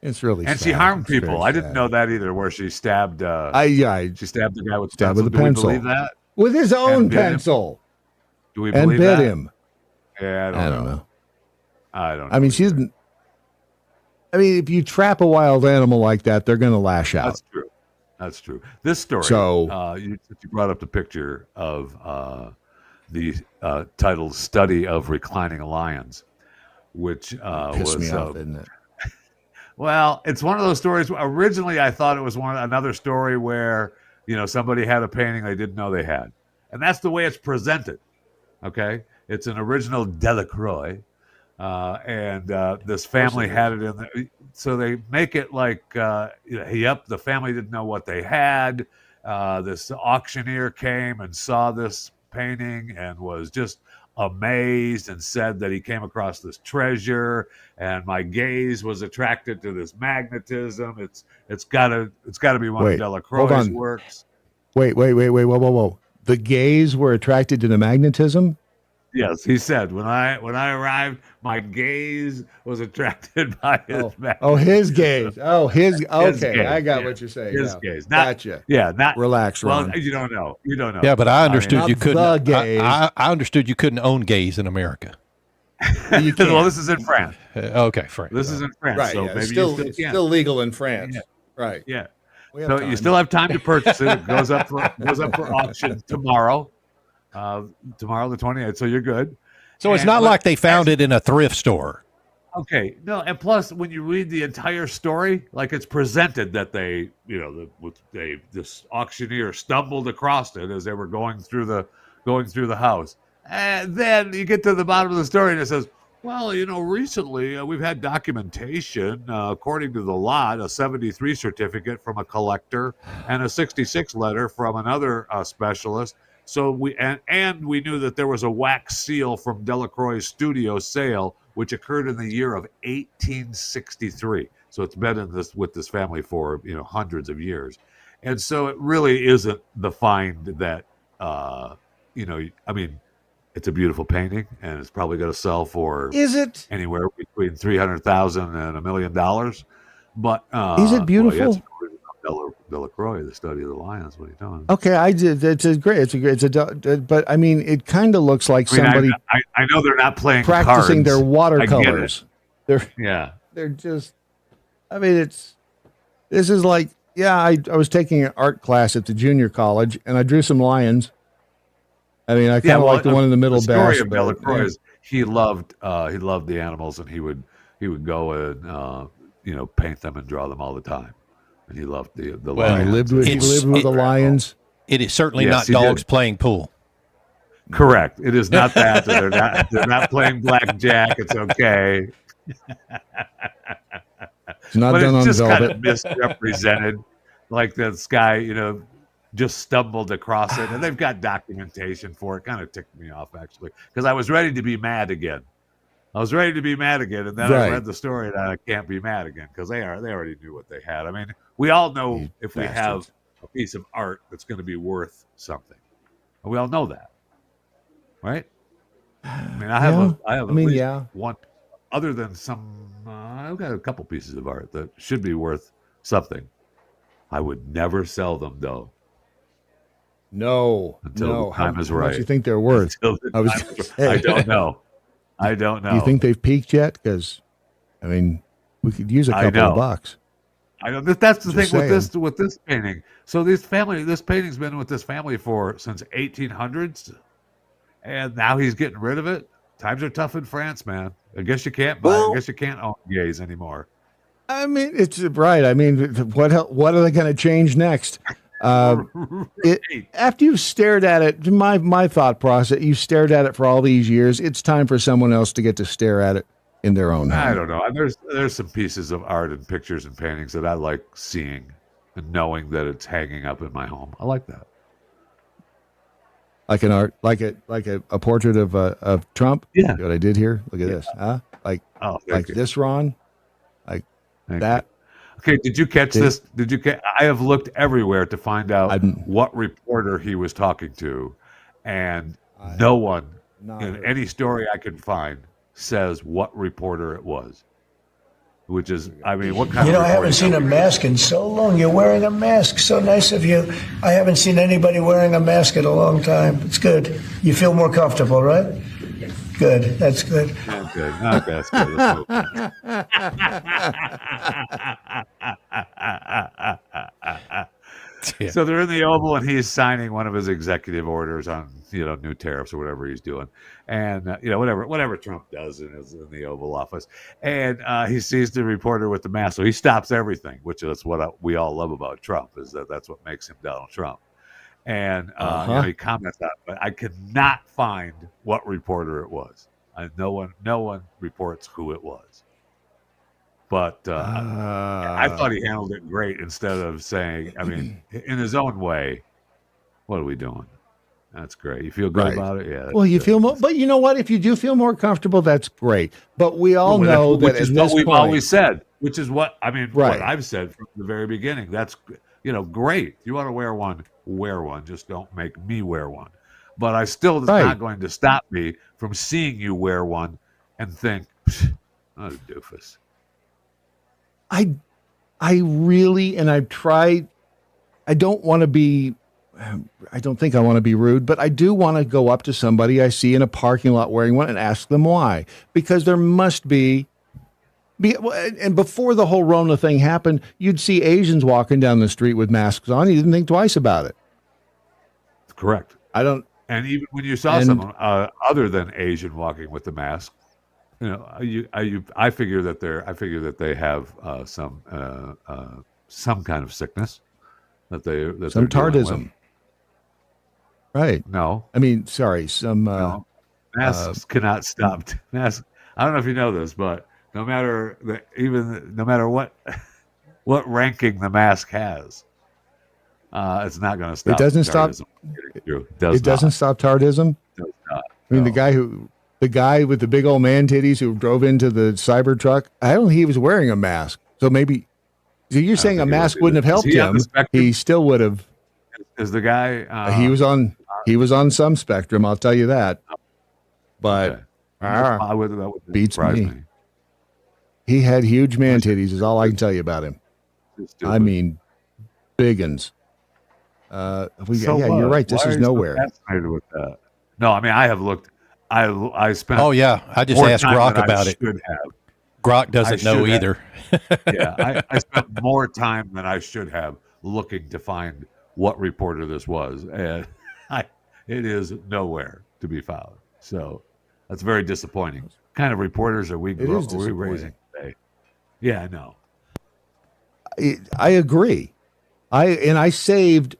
It's really and sad. She harmed it's people. I didn't know that either, where she stabbed she stabbed the guy with a pencil. pencil. We believe that? With his own pencil. Do we believe that? And bit him. Yeah, I don't know. I don't know. I mean, if you trap a wild animal like that, they're going to lash out. That's true. This story, you brought up the picture of the titled Study of Reclining Lions, which pissed was me off, didn't it? Well, it's one of those stories. Originally, I thought it was another story where somebody had a painting they didn't know they had, and that's the way it's presented. Okay, it's an original Delacroix, and this family had it in there. So they make it like, the family didn't know what they had. This auctioneer came and saw this painting and was just amazed and said that he came across this treasure, and my gaze was attracted to this magnetism. It's gotta be one of Delacroix's works. Wait, whoa. The gays were attracted to the magnetism? Yes, he said, when I arrived, my gaze was attracted by his magnetism. Oh, his gaze. Oh, his. Okay, gaze. I got what you're saying. His gaze. Gotcha. Yeah, not relax, Ron. Well, you don't know. Yeah, but I understood you couldn't. Gays. I understood you couldn't own gays in America. You can't. Well, this is in France. Okay, France. This is in France, right? so yeah. maybe it's still legal in France. Yeah. Right. Yeah. We have So time. you still have time to purchase it. It goes up for auction tomorrow. Tomorrow the 28th. So you're good. So it's not like they found it in a thrift store. Okay, no, and plus when you read the entire story, like it's presented that they, this auctioneer stumbled across it as they were going through the house, and then you get to the bottom of the story and it says, well, recently we've had documentation, according to the lot, a 73 certificate from a collector and a 66 letter from another specialist. So we knew that there was a wax seal from Delacroix's studio sale, which occurred in the year of 1863. So it's been with this family for hundreds of years, and so it really isn't the find that it's a beautiful painting, and it's probably going to sell for anywhere between $300,000 and $1 million. But is it beautiful? Delacroix, the study of the lions. What are you doing? Okay, I did. It's great. But I mean, it kind of looks like somebody. I know they're not playing practicing cards. their watercolors. They're just. I mean, this is like I was taking an art class at the junior college, and I drew some lions. I mean, I kind of like the one in the middle best. The story of Delacroix is he loved the animals, and he would go and paint them and draw them all the time. And he loved the lions. He lived with the lions. It is certainly not dogs playing pool. Correct. It is not that. They're not playing blackjack. It's okay. It's not but done it's on just velvet. kind of misrepresented. Like this guy, just stumbled across it, and they've got documentation for it. Kind of ticked me off actually, because I was ready to be mad again. And then I read the story, and I can't be mad again because they already knew what they had. I mean, we all know if we have a piece of art that's going to be worth something. We all know that, right? I mean, I have at least one. Other than I've got a couple pieces of art that should be worth something. I would never sell them though. No, until the time is right. How much do you think they're worth? I don't know. Do you think they've peaked yet? Because, I mean, we could use a couple of bucks. I know that's the thing with this painting. So this painting's been with this family since 1800s, and now he's getting rid of it. Times are tough in France, man. I guess you can't buy. I guess you can't own gays anymore. I mean, it's right. I mean, what are they going to change next? After you've stared at it, my thought process, you've stared at it for all these years, it's time for someone else to get to stare at it in their own home. I don't know. There's some pieces of art and pictures and paintings that I like seeing and knowing that it's hanging up in my home. I like that. Like an art, like a portrait of Trump. Yeah. See what I did here? Look at this, huh? Like this, Ron. Like that. Okay, did you catch this? I have looked everywhere to find out what reporter he was talking to, and no one in any story I could find says what reporter it was. Which is, I mean, what kind of... I haven't seen a mask in so long. You're wearing a mask. So nice of you. I haven't seen anybody wearing a mask in a long time. It's good. You feel more comfortable, right? Good. That's good. Okay, that's good. Yeah. So they're in the Oval, and he's signing one of his executive orders on, new tariffs or whatever he's doing, and whatever Trump does in the Oval Office, and he sees the reporter with the mask, so he stops everything, which is what we all love about Trump, is that's what makes him Donald Trump, and he comments on it, but I could not find what reporter it was. No one reports who it was. But I thought he handled it great instead of saying, I mean, in his own way, what are we doing? That's great. You feel good about it? Yeah. Well, you feel more, but you know what? If you do feel more comfortable, that's great. But we all know that is what we've always said, which is what I've said from the very beginning. That's, great. If you want to wear one. Just don't make me wear one. But it's not going to stop me from seeing you wear one and think, what a doofus. I really, and I've tried, I don't think I want to be rude, but I do want to go up to somebody I see in a parking lot wearing one and ask them why. Because there must be And before the whole Rona thing happened, you'd see Asians walking down the street with masks on. You didn't think twice about it. Correct. I don't. And even when you saw someone other than Asian walking with the mask, I figure that they have some kind of sickness some tardism. Right. No. I mean, sorry. Masks cannot stop. Masks. I don't know if you know this, but no matter what ranking the mask has, it's not going to stop. It doesn't stop. It doesn't stop tardism. Does not. I mean, the guy with the big old man titties who drove into the Cybertruck, I don't think he was wearing a mask. So maybe you're saying a mask wouldn't have helped him. He still would have. Is the guy? He was on some spectrum. I'll tell you that. But that would beats me. He had huge man titties. Is all I can tell you about him. I mean, big uns. You're right. This is nowhere. Fascinated with that. No, I mean I have looked. I spent. Oh yeah, I just asked Grok about it. Grok doesn't know either. Yeah, I spent more time than I should have looking to find what reporter this was, and it is nowhere to be found. So that's very disappointing. What kind of reporters are we raising today? Yeah, I know. I agree. I saved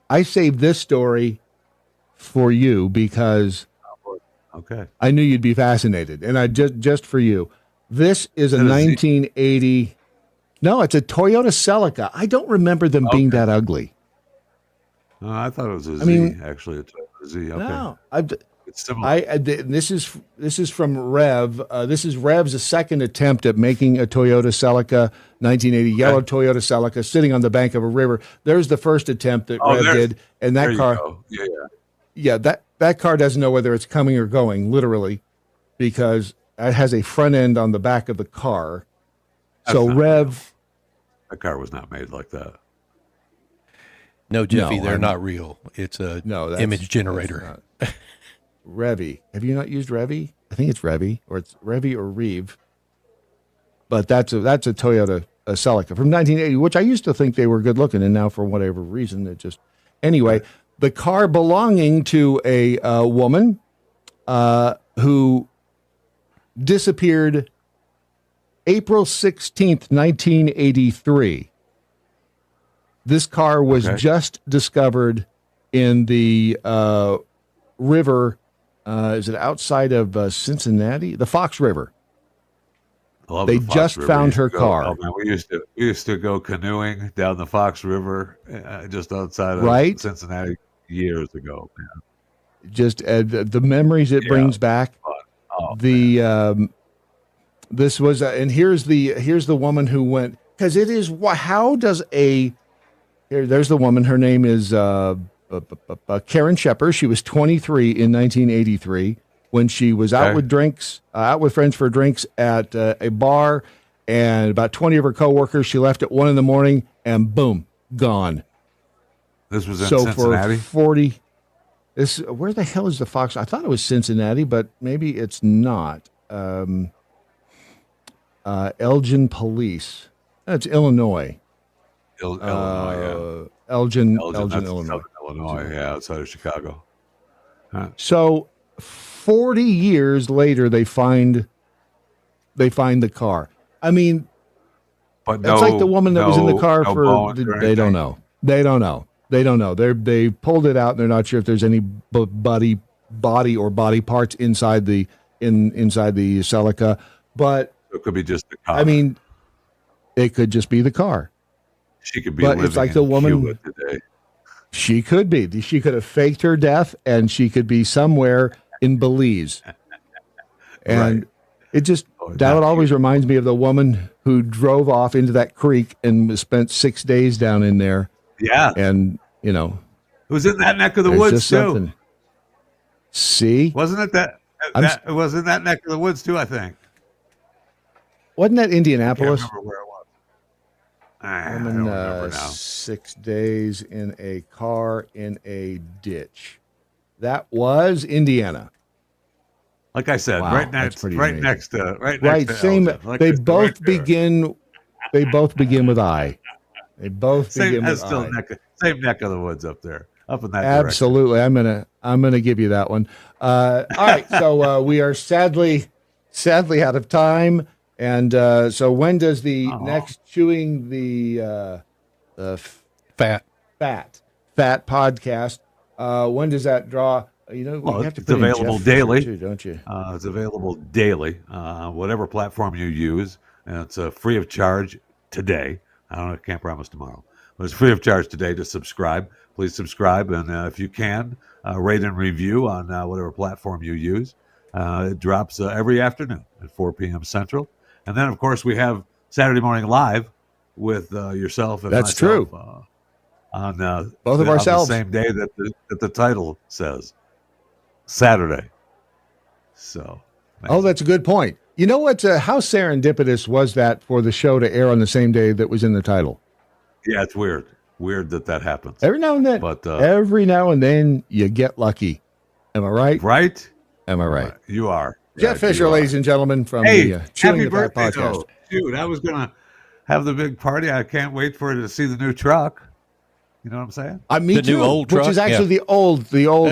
this story for you because I knew you'd be fascinated, and I just for you. This is a 1980. No, it's a Toyota Celica. I don't remember them being that ugly. I thought it was a Z. Actually, a Toyota Z. Okay. No, it's similar. This is from Rev. This is Rev's second attempt at making a Toyota Celica, 1980 yellow Toyota Celica, sitting on the bank of a river. There's the first attempt that Rev did, and that car. Yeah. That car doesn't know whether it's coming or going, literally, because it has a front end on the back of the car. So Rev, that car was not made like that. No, Jeffy, they're not real. It's a image generator. Revy. Have you not used Revy? I think it's Revy, or it's Revy or Reeve. But that's a Toyota Celica from 1980, which I used to think they were good looking, and now for whatever reason it just. Anyway, the car belonging to a woman who disappeared April 16th, 1983. This car was just discovered in the river. Is it outside of Cincinnati? The Fox River. They just found her car. Oh, man, we used to go canoeing down the Fox River just outside of Cincinnati years ago. Man. Just the memories it brings back. This was and here's the woman who went, because it is how does there's the woman, her name is Karen Shepard. She was 23 in 1983 when she was out with friends for drinks at a bar, and about 20 of her coworkers. She left at 1 a.m. and boom, gone. This was in Cincinnati. For 40. Where the hell is the Fox? I thought it was Cincinnati, but maybe it's not. Elgin Police. That's Illinois. Illinois, Elgin, Illinois. Illinois, outside of Chicago. Huh. So 40 years later, they find the car. I mean, but it's like the woman that was in the car they don't know. They don't know. They pulled it out, and they're not sure if there's any body or body parts inside the Celica. But it could be just the car. I mean, it could just be the car. She could be living it's like the woman, Cuba today. She could be. She could have faked her death, and she could be somewhere in Belize. And it just that always reminds me of the woman who drove off into that creek and spent 6 days down in there. Yeah, and it was in that neck of the woods too. Something. See, wasn't it it was in that neck of the woods too? I think. Wasn't that Indianapolis? I can't remember where it was. I don't remember now. 6 days in a car in a ditch. That was Indiana. Like I said, Wow, right that's next, pretty right amazing. next to, right next Right, to same. Elgin. Like They I said, both right there. begin. They both begin with I. They both Same, begin with still I. same neck of the woods up there, up in that direction. Absolutely, I'm gonna give you that one. All right, so we are sadly out of time, and so when does the next chewing the fat podcast? When does that draw? You know, Well, we have to it's put in available Jeff Fisher daily, too, don't you? It's available daily, whatever platform you use, and it's free of charge today. I can't promise tomorrow, but it's free of charge today to subscribe. Please subscribe, and if you can, rate and review on whatever platform you use. It drops every afternoon at 4 p.m. Central, and then of course we have Saturday Morning Live with yourself and That's myself, true. on Both of ourselves, on the same day that the title says. Saturday. So. Oh, that's a good point. You know what? How serendipitous was that for the show to air on the same day that was in the title? Yeah, it's weird. Weird that happens. Every now and then. But every now and then you get lucky. Am I right? Right? Am I right? You are. Jeff Fisher, ladies and gentlemen, from the Chewing the Fat podcast. Though. Dude, I was gonna have the big party. I can't wait for it to see the new truck. You know what I'm saying? Me the too, new old which truck? is actually the old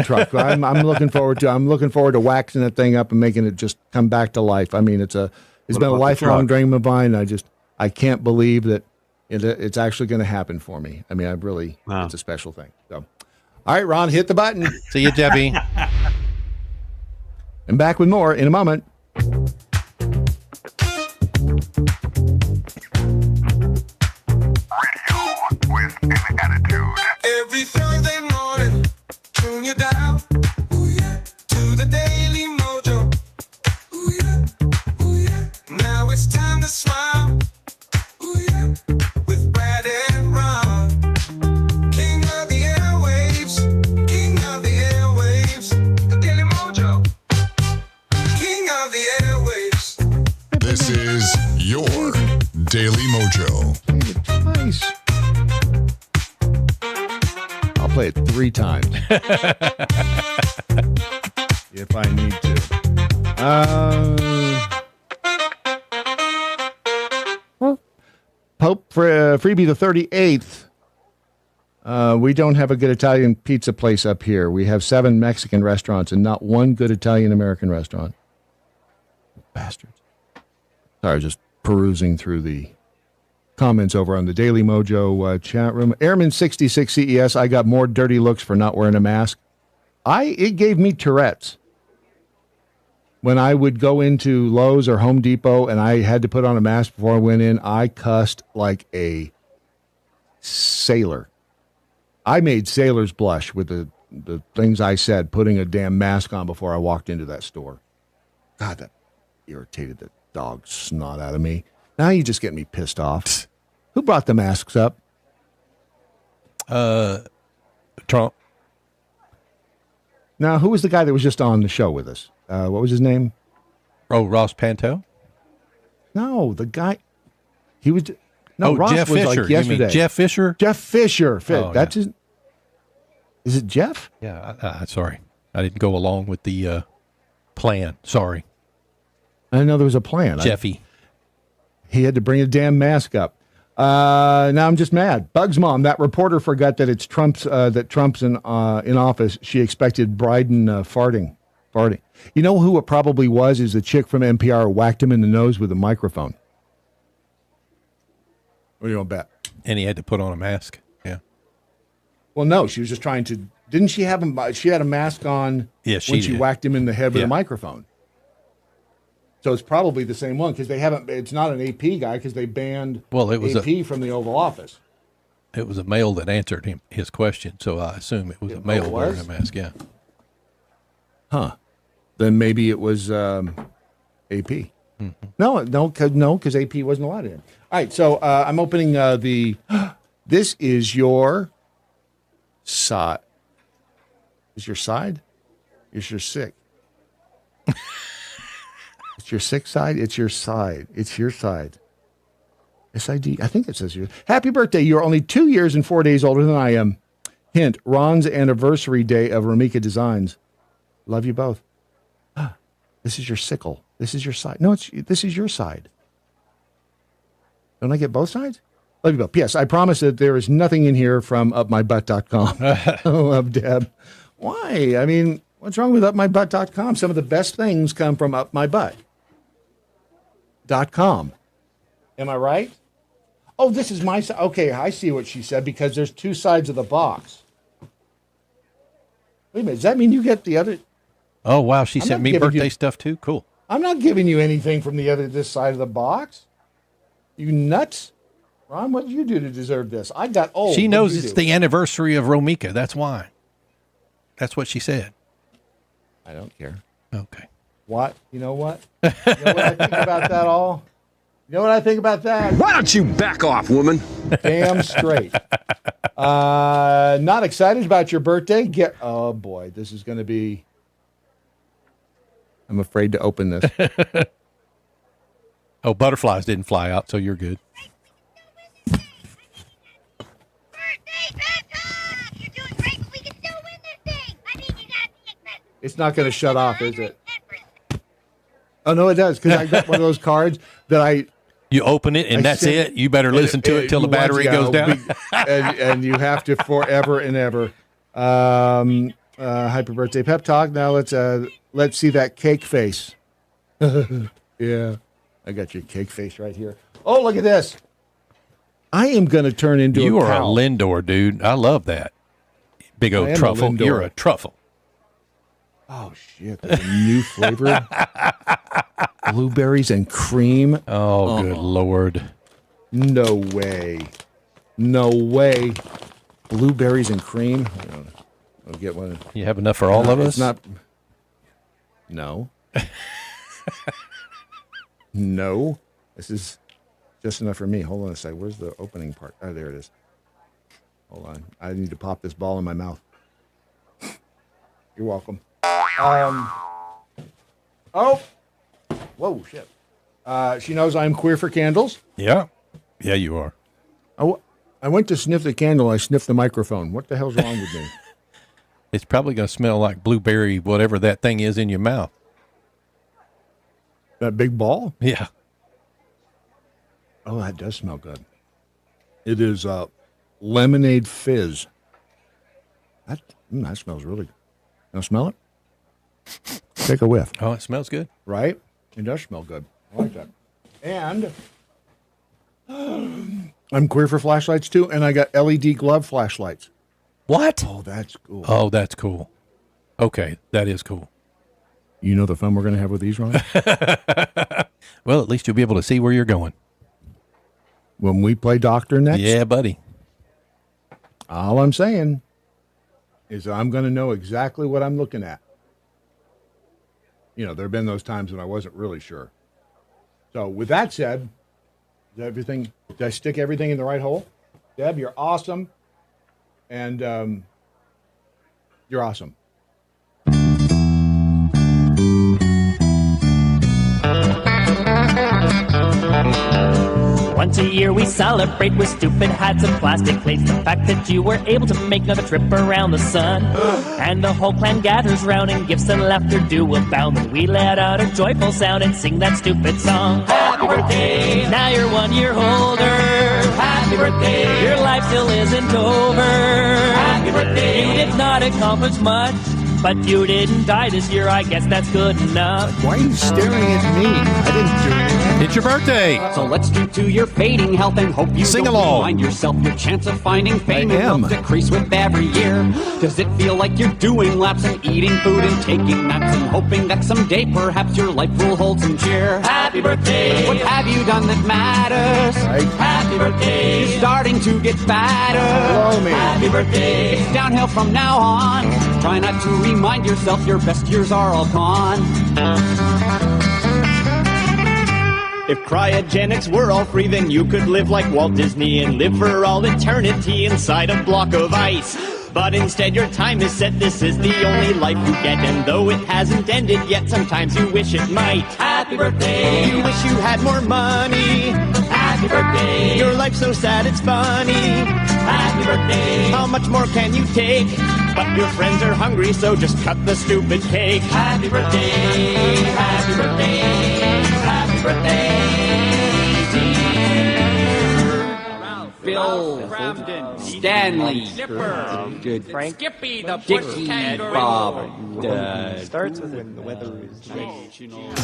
truck. I'm looking forward to waxing that thing up and making it just come back to life. I mean, it's been a lifelong dream of mine. I can't believe that it's actually going to happen for me. I mean, it's a special thing. So, all right, Ron, hit the button. See you, Jeffy. And back with more in a moment. Every Thursday morning, tune you down, ooh yeah, to the Daily Mojo. Ooh yeah, ooh yeah. Now it's time to smile, ooh yeah, with Brad and Ron. King of the airwaves, the Daily Mojo. King of the airwaves. This is your Daily Mojo. Nice. I'll play it 3 times if I need to. Pope Freebie the 38th. We don't have a good Italian pizza place up here. We have 7 Mexican restaurants and not one good Italian-American restaurant. Bastards. Sorry, I was just perusing through the comments over on the Daily Mojo chat room. Airman 66 CES, I got more dirty looks for not wearing a mask. It gave me Tourette's. When I would go into Lowe's or Home Depot and I had to put on a mask before I went in, I cussed like a sailor. I made sailors blush with the things I said, putting a damn mask on before I walked into that store. God, that irritated the dog snot out of me. Now you just get me pissed off. Who brought the masks up? Trump. Now, who was the guy that was just on the show with us? What was his name? Oh, Ross Panto? No, the guy. He was. No, Ross Jeff was Fisher. like yesterday. You mean Jeff Fisher? Jeff Fisher. That's yeah. his. Is it Jeff? Yeah. Sorry, I didn't go along with the plan. Sorry. I didn't know there was a plan. Jeffy. He had to bring a damn mask up. Now I'm just mad. Bugs' mom, that reporter forgot that it's Trump's in office. She expected Biden farting. You know who it probably was? Is the chick from NPR who whacked him in the nose with a microphone. What do you want to bet? And he had to put on a mask. Yeah. Well, no, she was just trying to. Didn't she have him? She had a mask on. Yeah, when she did. Whacked him in the head with a microphone. So it's probably the same one because they haven't. It's not an AP guy because they banned it was AP from the Oval Office. It was a male that answered his question, so I assume it was a male wearing a mask. Yeah. Huh. Then maybe it was AP. Mm-hmm. No, because AP wasn't allowed in. All right, so I'm opening the. This is your side. Is your side? Is your sick? It's your sick side. It's your side. It's your side. SID. I think it says yours. Happy birthday! You're only 2 years and 4 days older than I am. Hint: Ron's anniversary day of Ramika Designs. Love you both. This is your sickle. This is your side. No, this is your side. Don't I get both sides? Love you both. P.S. I promise that there is nothing in here from upmybutt.com. I love Deb. Why? I mean, what's wrong with upmybutt.com? Some of the best things come from upmybutt.com. Am I right? Oh, this is my side. Okay, I see what she said because there's two sides of the box. Wait a minute. Does that mean you get the other? Oh, wow. She sent me birthday stuff too. Cool. I'm not giving you anything from this side of the box. You nuts? Ron, what did you do to deserve this? I got old. She knows it's the anniversary of Romika. That's why. That's what she said. I don't care. Okay. What? You know what? You know what I think about that all? You know what I think about that? Why don't you back off, woman? Damn straight. Not excited about your birthday? Oh, boy. This is going to be... I'm afraid to open this. Oh, butterflies didn't fly out, so you're good. It's not going to shut off, is it? Oh, no, it does, because I got one of those cards that You open it, and that's it? You better listen to it till the battery goes down? and you have to forever and ever. Happy birthday, pep talk. Now let's see that cake face. Yeah, I got your cake face right here. Oh, look at this. I am going to turn into You a are cow. a Lindor, dude. I love that. Big old truffle. You're a truffle. Oh, shit. There's a new flavor. Blueberries and cream. Oh, good Lord. No way. No way. Blueberries and cream. Hold on. I'll get one. You have enough for all of us? It's not. No. No. This is just enough for me. Hold on a second. Where's the opening part? Oh, there it is. Hold on. I need to pop this ball in my mouth. You're welcome. Oh. Whoa, shit. She knows I'm queer for candles. Yeah. Yeah, you are. I went to sniff the candle. I sniffed the microphone. What the hell's wrong with me? It's probably going to smell like blueberry, whatever that thing is in your mouth. That big ball? Yeah. Oh, that does smell good. It is lemonade fizz. That smells really good. You want to smell it? Take a whiff. Oh, it smells good. Right? It does smell good. I like that. And I'm queer for flashlights, too, and I got LED glove flashlights. What? Oh, that's cool. Oh, that's cool. Okay, that is cool. You know the fun we're going to have with these, Ron? Well, at least you'll be able to see where you're going. When we play doctor next? Yeah, buddy. All I'm saying is I'm going to know exactly what I'm looking at. You know, there have been those times when I wasn't really sure. So with that said, did I stick everything in the right hole? Deb, you're awesome. And you're awesome. Once a year we celebrate with stupid hats and plastic plates. The fact that you were able to make another trip around the sun. And the whole clan gathers round and gifts and laughter do abound. And we let out a joyful sound and sing that stupid song. Happy birthday, now you're 1 year older. Happy birthday, your life still isn't over. Happy birthday, you did not accomplish much, but you didn't die this year, I guess that's good enough. Why are you staring at me? I didn't do anything. It's your birthday. So let's drink to your fading health and hope you Sing don't along. remind yourself your chance of finding fame will decrease with every year. Does it feel like you're doing laps and eating food and taking naps and hoping that someday perhaps your life will hold some cheer? Happy birthday! What have you done that matters? Happy birthday! You're starting to get fatter. Happy birthday! It's downhill from now on. Try not to remind yourself your best years are all gone. If cryogenics were all free, then you could live like Walt Disney and live for all eternity inside a block of ice. But instead your time is set, this is the only life you get. And though it hasn't ended yet, sometimes you wish it might. Happy birthday! You wish you had more money. Happy birthday! Your life's so sad it's funny. Happy birthday! How much more can you take? But your friends are hungry, so just cut the stupid cake. Happy birthday, happy birthday, happy birthday, dear Phil, Stanley, Frank, Skippy, the Dickie, Bob. Starts with when the weather is nice, you know.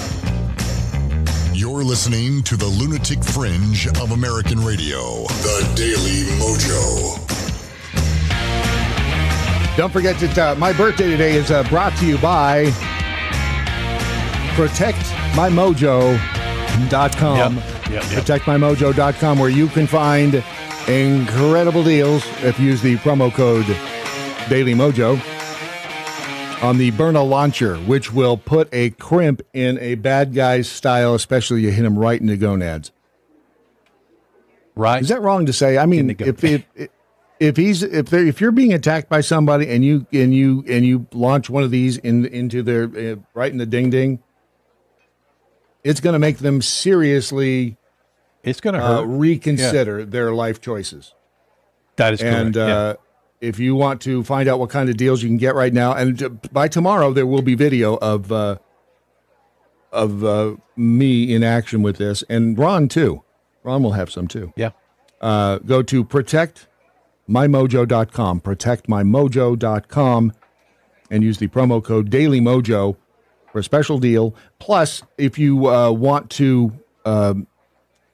You're listening to the Lunatic Fringe of American Radio, the Daily Mojo. Don't forget that my birthday today is brought to you by ProtectMyMojo.com. Yep. ProtectMyMojo.com, where you can find incredible deals if you use the promo code Daily Mojo on the Byrna launcher, which will put a crimp in a bad guy's style, especially you hit him right in the gonads. Right? Is that wrong to say? I mean, if you're being attacked by somebody and you launch one of these into their right in the ding ding, it's going to make them seriously. It's going to reconsider their life choices. That is correct. And if you want to find out what kind of deals you can get right now, and by tomorrow there will be video of me in action with this, and Ron too. Ron will have some too. Yeah. Go to ProtectMyMojo.com, ProtectMyMojo.com, and use the promo code Daily Mojo for a special deal. Plus, if you want to,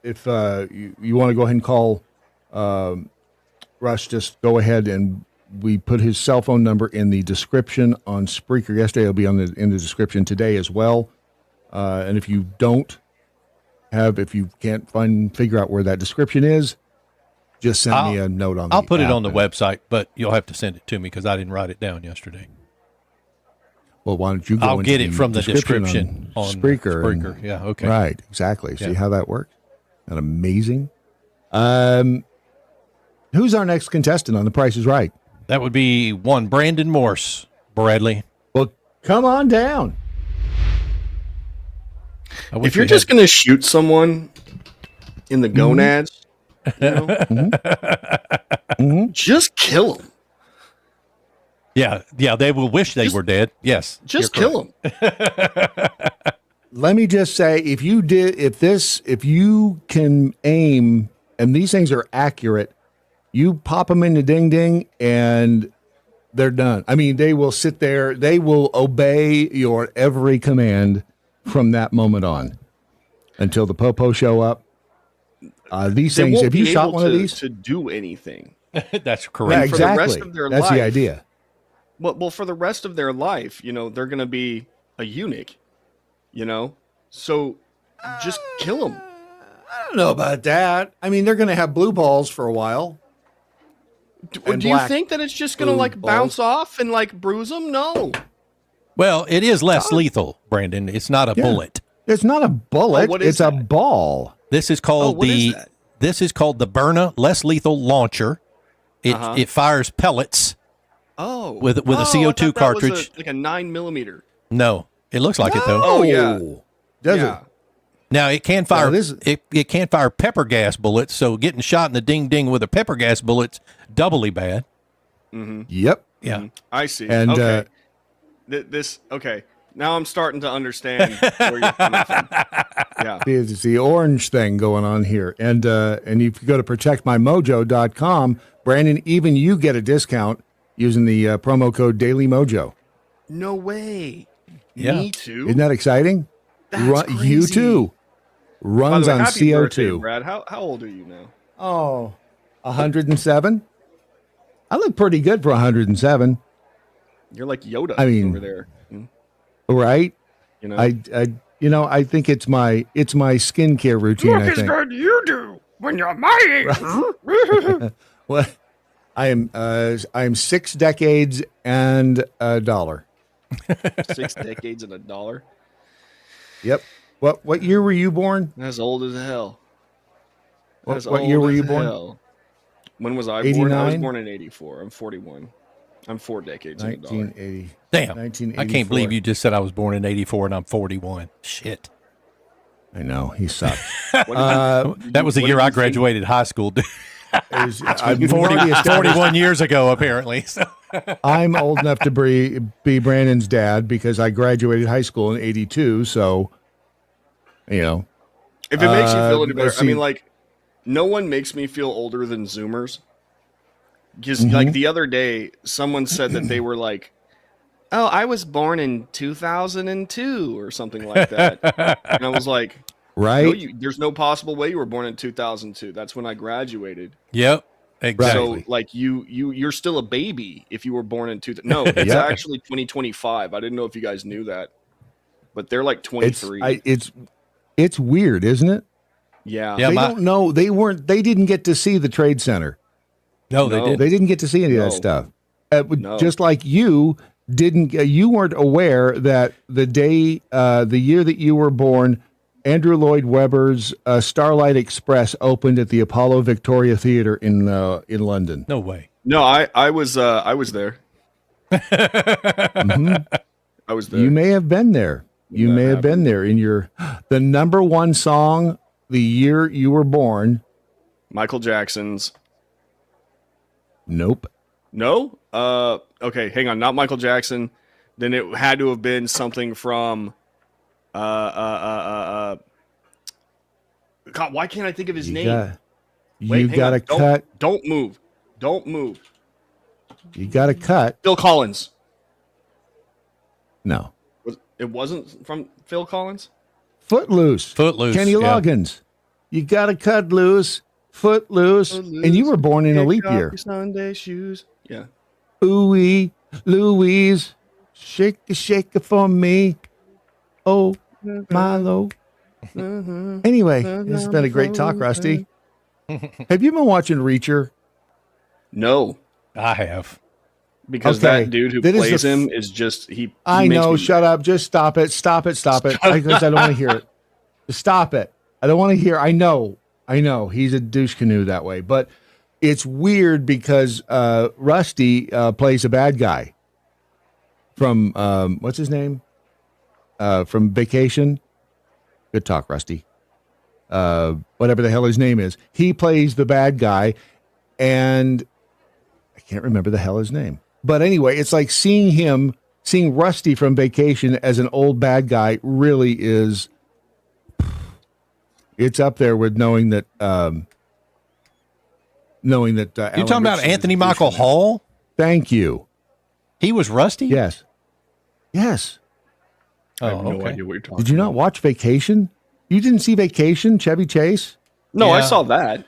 if you want to go ahead and call Rush, just go ahead and we put his cell phone number in the description on Spreaker yesterday. It'll be in the description today as well. And if you can't figure out where that description is, just send me a note on. I'll put it on the website, but you'll have to send it to me because I didn't write it down yesterday. Well, why don't you go? I'll get it from the description on Spreaker. Yeah. Okay. Right. Exactly. See how that works? Isn't that amazing? Who's our next contestant on The Price is Right? That would be one Brandon Morse, Bradley. Well, come on down. If you're just going to shoot someone in the gonads, just kill them. Yeah, they will wish they were dead. Yes. Just kill them. Let me just say, if you can aim, and these things are accurate, you pop them in the ding ding and they're done. I mean, they will sit there, they will obey your every command from that moment on until the popo show up. These things, if you shot one of these to do anything, that's correct. Yeah, exactly. For the rest of their That's life, the idea. Well, for the rest of their life, they're going to be a eunuch, so just kill them. I don't know about that. I mean, they're going to have blue balls for a while. Do you think that it's just going to bounce off and bruise them? No. Well, it is less lethal, Brandon. It's not a bullet. It's not a bullet. It's a ball. This is called This is called the Byrna less lethal launcher. It fires pellets. Oh, with a CO2 cartridge. Was like a 9mm. No, it looks like it though. Oh yeah, does it? Now it can fire. It can fire pepper gas bullets. So getting shot in the ding ding with a pepper gas bullet's doubly bad. Mm-hmm. Yep. Yeah. Mm-hmm. I see. And okay. Okay. Now I'm starting to understand where you're coming from. Yeah. It's the orange thing going on here. And if you go to ProtectMyMojo.com, Brandon, even you get a discount using the promo code Daily Mojo. No way. Yeah. Me too. Isn't that exciting? That's crazy. You too. Runs on happy CO2. Birthday, Brad. How old are you now? Oh, 107. I look pretty good for 107. You're like Yoda over there. Right? I think it's my skincare routine. Look I as think. good you do when you're my age. Well, I am 6 decades and $1. 6 decades and $1. Yep. What year were you born? That's old as hell. What year were you born? When was I 89? born? I was born in 84. I'm 41. I'm 4 decades and $1. 1980. Damn. 1984. I can't believe you just said I was born in 84 and I'm 41. Shit. I know. He sucked. That was the year I graduated high school. I'm 41 years ago, apparently. So. I'm old enough to be Brandon's dad because I graduated high school in '82. So, you know, if it makes you feel any better, let's I mean, see. like, no one makes me feel older than Zoomers. Because, Mm-hmm. like, the other day, someone said that they were like, "Oh, I was born in 2002 or something like that," and I was like, right? No, there's no possible way you were born in 2002. That's when I graduated. Yep, exactly. So, like, you're still a baby if you were born in 2000. No, it's Yep. actually 2025. I didn't know if you guys knew that, but they're like 23. It's weird, isn't it? Yeah. They don't know. They didn't get to see the Trade Center. No, they didn't. They didn't get to see any of that stuff. No. Just like you didn't. You weren't aware that the year that you were born, Andrew Lloyd Webber's Starlight Express opened at the Apollo Victoria Theatre in London. No way. No, I was there. Mm-hmm. I was there. You may have been there. You may have been there in the number one song the year you were born. Michael Jackson's. Nope. No? Okay, hang on. Not Michael Jackson. Then it had to have been something from God, why can't I think of his name? You got to cut. Don't move. Don't move. You got to cut. Phil Collins. No. It wasn't from Phil Collins? Footloose. Kenny Loggins. You got to cut loose. Footloose. And you were born in a leap year. Sunday shoes. Yeah. Ooh-wee, Louise, shake it for me. Oh, Milo. Anyway, this has been a great talk, Rusty. Have you been watching Reacher? No. I have. Because that dude who plays him is just, he I makes know, me- shut up. Just stop it. Because I don't want to hear it. Just stop it. I don't want to hear. I know. He's a douche canoe that way. But it's weird because Rusty plays a bad guy from, what's his name? From Vacation. Good talk, Rusty. Whatever the hell his name is. He plays the bad guy, and I can't remember the hell his name. But anyway, it's like seeing Rusty from Vacation as an old bad guy really is, it's up there with knowing that Alan You're talking about Richardson Anthony is Michael douching that. Hall? Thank you. He was Rusty? Yes. I have no idea what you're talking Did you not watch Vacation? You didn't see Vacation, Chevy Chase? No, I saw that.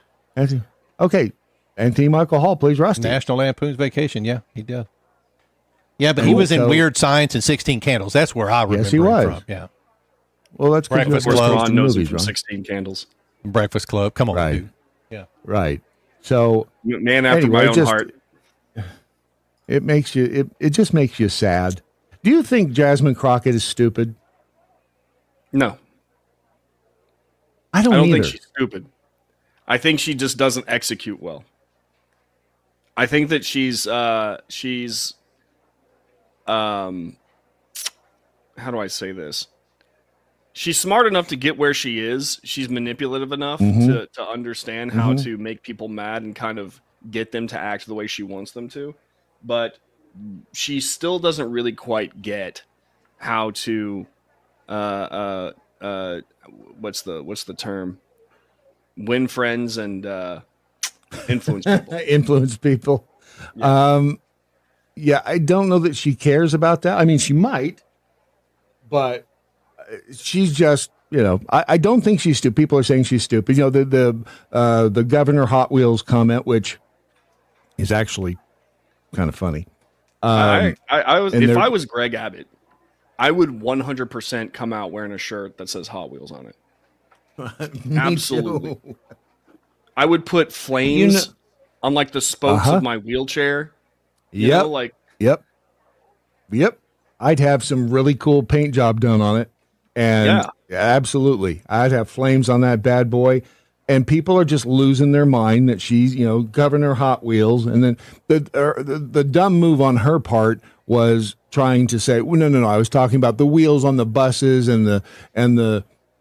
Okay. Anthony Michael Hall plays Rusty. National Lampoon's Vacation. Yeah, he did. Yeah, but he was in Weird Science and 16 Candles. That's where I remember Yes, he him was. from. Yeah. Well, that's because Breakfast you Club. Club Ron knows him movies, from Ron. 16 Candles. Breakfast Club. Come on, Right. dude. Yeah. Right. So Man after anyway, my own heart. It makes you it just makes you sad. Do you think Jasmine Crockett is stupid? No. I don't think either. she's stupid. I think she just doesn't execute well. I think that she's how do I say this? She's smart enough to get where she is. She's manipulative enough to understand how to make people mad and kind of get them to act the way she wants them to. But she still doesn't really quite get how to what's the term? Win friends and influence people. Influence people. Yeah, I don't know that she cares about that. I mean, she might, but she's just, I don't think she's stupid. People are saying she's stupid. The Governor Hot Wheels comment, which is actually kind of funny. I was Greg Abbott, I would 100% come out wearing a shirt that says Hot Wheels on it. Absolutely. Too. I would put flames on like the spokes of my wheelchair. Yep. Yep. I'd have some really cool paint job done on it. And absolutely. I'd have flames on that bad boy. And people are just losing their mind that she's, Governor Hot Wheels. And then the dumb move on her part was trying to say, well, no. I was talking about the wheels on the buses and the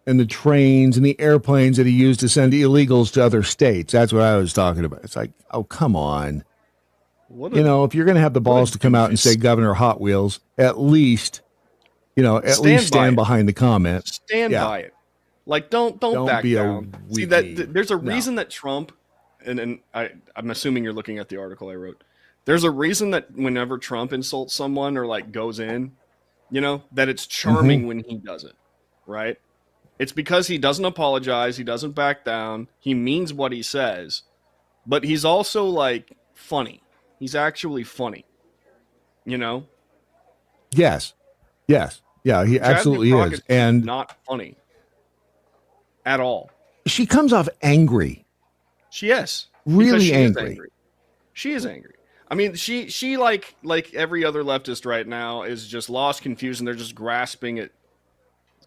and the trains and the airplanes that he used to send illegals to other states. That's what I was talking about. It's like, oh, come on. If you're going to have the balls to come out and say Governor Hot Wheels, at least, stand behind the comment. Stand by it. Like, don't back be down. a See that there's a reason that Trump, and I'm assuming you're looking at the article I wrote. There's a reason that whenever Trump insults someone or like goes in, that it's charming when he does it, right? It's because he doesn't apologize. He doesn't back down. He means what he says, but he's also like funny. He's actually funny, Yes. Yeah, he absolutely is. And not funny at all. She comes off angry. She is. Really angry. She is angry. I mean, she like every other leftist right now is just lost, confused, and they're just grasping at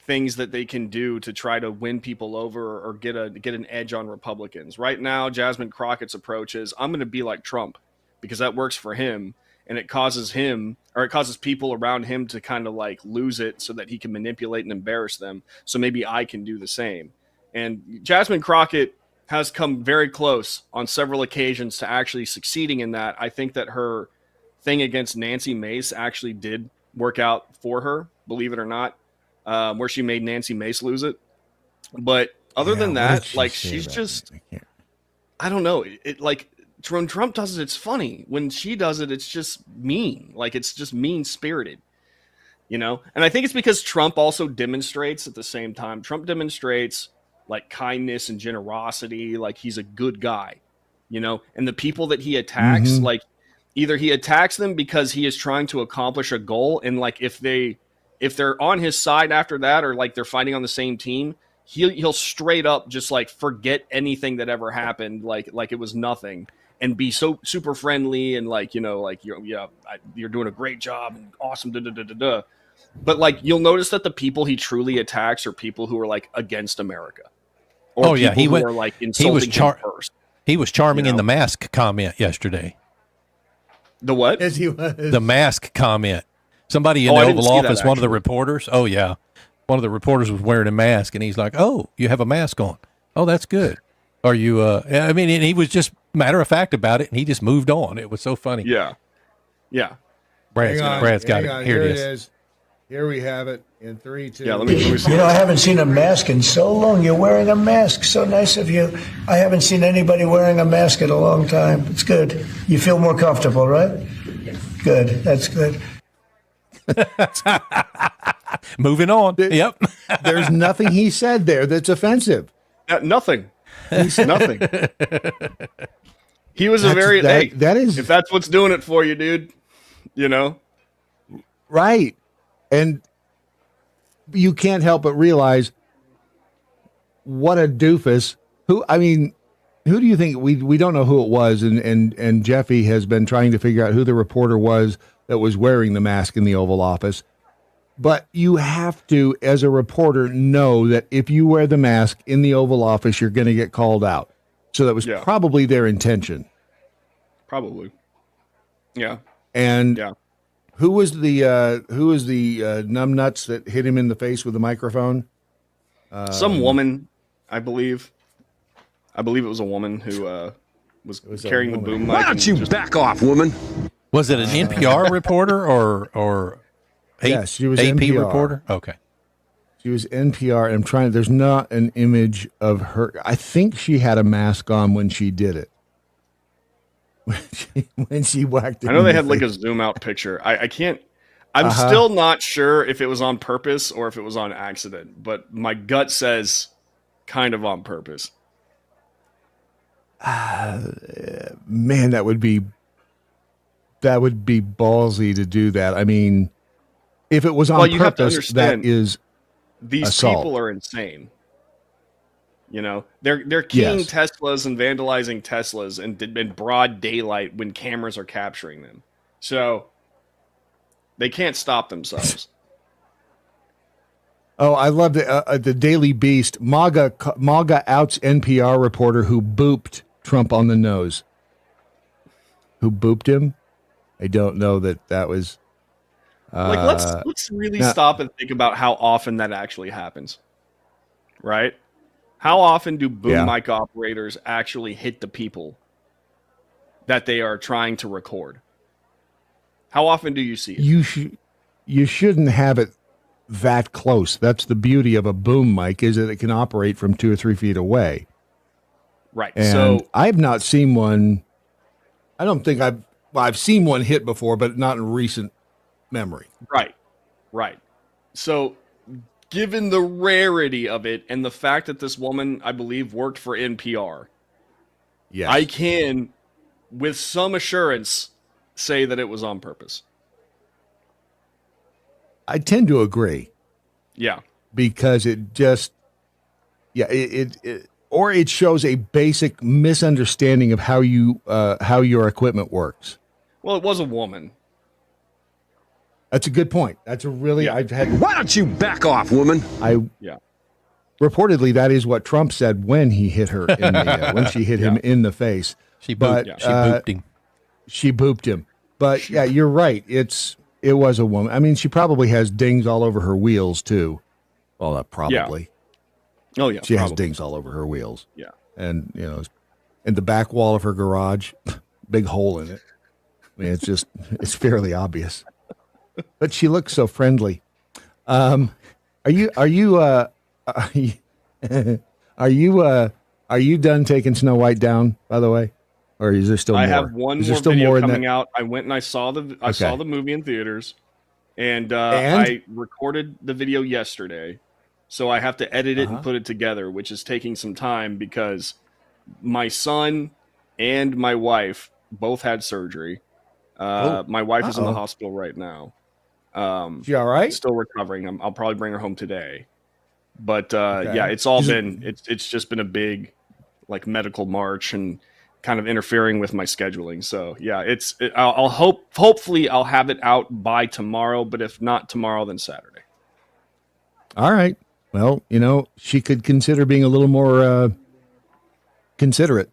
things that they can do to try to win people over or get an edge on Republicans. Right now, Jasmine Crockett's approach is, I'm going to be like Trump because that works for him, and it causes people around him to kind of like lose it so that he can manipulate and embarrass them. So maybe I can do the same. And Jasmine Crockett has come very close on several occasions to actually succeeding in that. I think that her thing against Nancy Mace actually did work out for her, believe it or not, where she made Nancy Mace lose it. But other than that, like, she's just, I don't know. It like, when Trump does it, it's funny. When she does it, it's just mean. Like, it's just mean-spirited, And I think it's because Trump also demonstrates at the same time. Trump demonstrates like kindness and generosity, like he's a good guy, and the people that he attacks, like either he attacks them because he is trying to accomplish a goal, and like if they're on his side after that, or like they're fighting on the same team, he'll straight up just like forget anything that ever happened, like it was nothing, and be so super friendly and like you're doing a great job and awesome, But like you'll notice that the people he truly attacks are people who are like against America. Or he who are like insulting him first. He was charming in the mask comment yesterday. The what? As he was. The mask comment. Somebody in the Oval Office, one of the reporters. Oh yeah, one of the reporters was wearing a mask, and he's like, "Oh, you have a mask on. Oh, that's good. Are you?" I mean, and he was just matter of fact about it, and he just moved on. It was so funny. Yeah. Brad's got it. Here it is. Here we have it in 3, 2. Yeah, let me see. I haven't seen a mask in so long. You're wearing a mask. So nice of you. I haven't seen anybody wearing a mask in a long time. It's good. You feel more comfortable, right? Good. That's good. Moving on. Yep. There's nothing he said there that's offensive. Nothing. He said nothing. He was that is, if that's what's doing it for you, dude, Right. And you can't help but realize what a doofus. Who do you think? We don't know who it was, and Jeffy has been trying to figure out who the reporter was that was wearing the mask in the Oval Office. But you have to, as a reporter, know that if you wear the mask in the Oval Office, you're going to get called out. So that was probably their intention. Probably. Yeah. And who was the numbnuts that hit him in the face with the microphone? Some woman, I believe. I believe it was a woman who was carrying the boom mic. Why don't you back off, woman? Was it an NPR reporter or yes, she was AP NPR. reporter? Okay. She was NPR. There's not an image of her. I think she had a mask on when she did it. When she whacked it. I know they had like a zoom out picture. I can't. I'm still not sure if it was on purpose or if it was on accident, but my gut says kind of on purpose. Man, that would be ballsy to do that. I mean, if it was on purpose, that is these assault. People are insane. They're keying Teslas and vandalizing Teslas in broad daylight when cameras are capturing them. So they can't stop themselves. Oh, I love the Daily Beast. MAGA outs NPR reporter who booped Trump on the nose. Who booped him? I don't know that was. Let's really stop and think about how often that actually happens. right? How often do boom mic operators actually hit the people that they are trying to record? How often do you see it? You shouldn't have it that close. That's the beauty of a boom mic, is that it can operate from 2 or 3 feet away. Right. And so I've not seen one. I don't think I've seen one hit before, but not in recent memory. Right. So given the rarity of it and the fact that this woman, I believe, worked for NPR, I can, with some assurance, say that it was on purpose. I tend to agree. Yeah. Because it just, or it shows a basic misunderstanding of how your equipment works. Well, it was a woman. That's a good point. That's a really, I've had. Why don't you back off, woman? Reportedly, that is what Trump said when he hit her in the, when she hit him in the face. She booped him. She booped him. But yeah, you're right. It was a woman. I mean, she probably has dings all over her wheels too. Well, probably. Yeah. Oh yeah. She has dings all over her wheels. Yeah. And in the back wall of her garage, big hole in it. I mean, it's fairly obvious. But she looks so friendly. Are you done taking Snow White down, by the way? Or is there still more? I have one more video coming out. I went and I saw the movie in theaters, and I recorded the video yesterday, so I have to edit it and put it together, which is taking some time because my son and my wife both had surgery. My wife is in the hospital right now. She all right? Still recovering. I'll probably bring her home today. But it's all it's just been a big medical march and kind of interfering with my scheduling. So hopefully I'll have it out by tomorrow, but if not tomorrow, then Saturday. All right. Well, she could consider being a little more considerate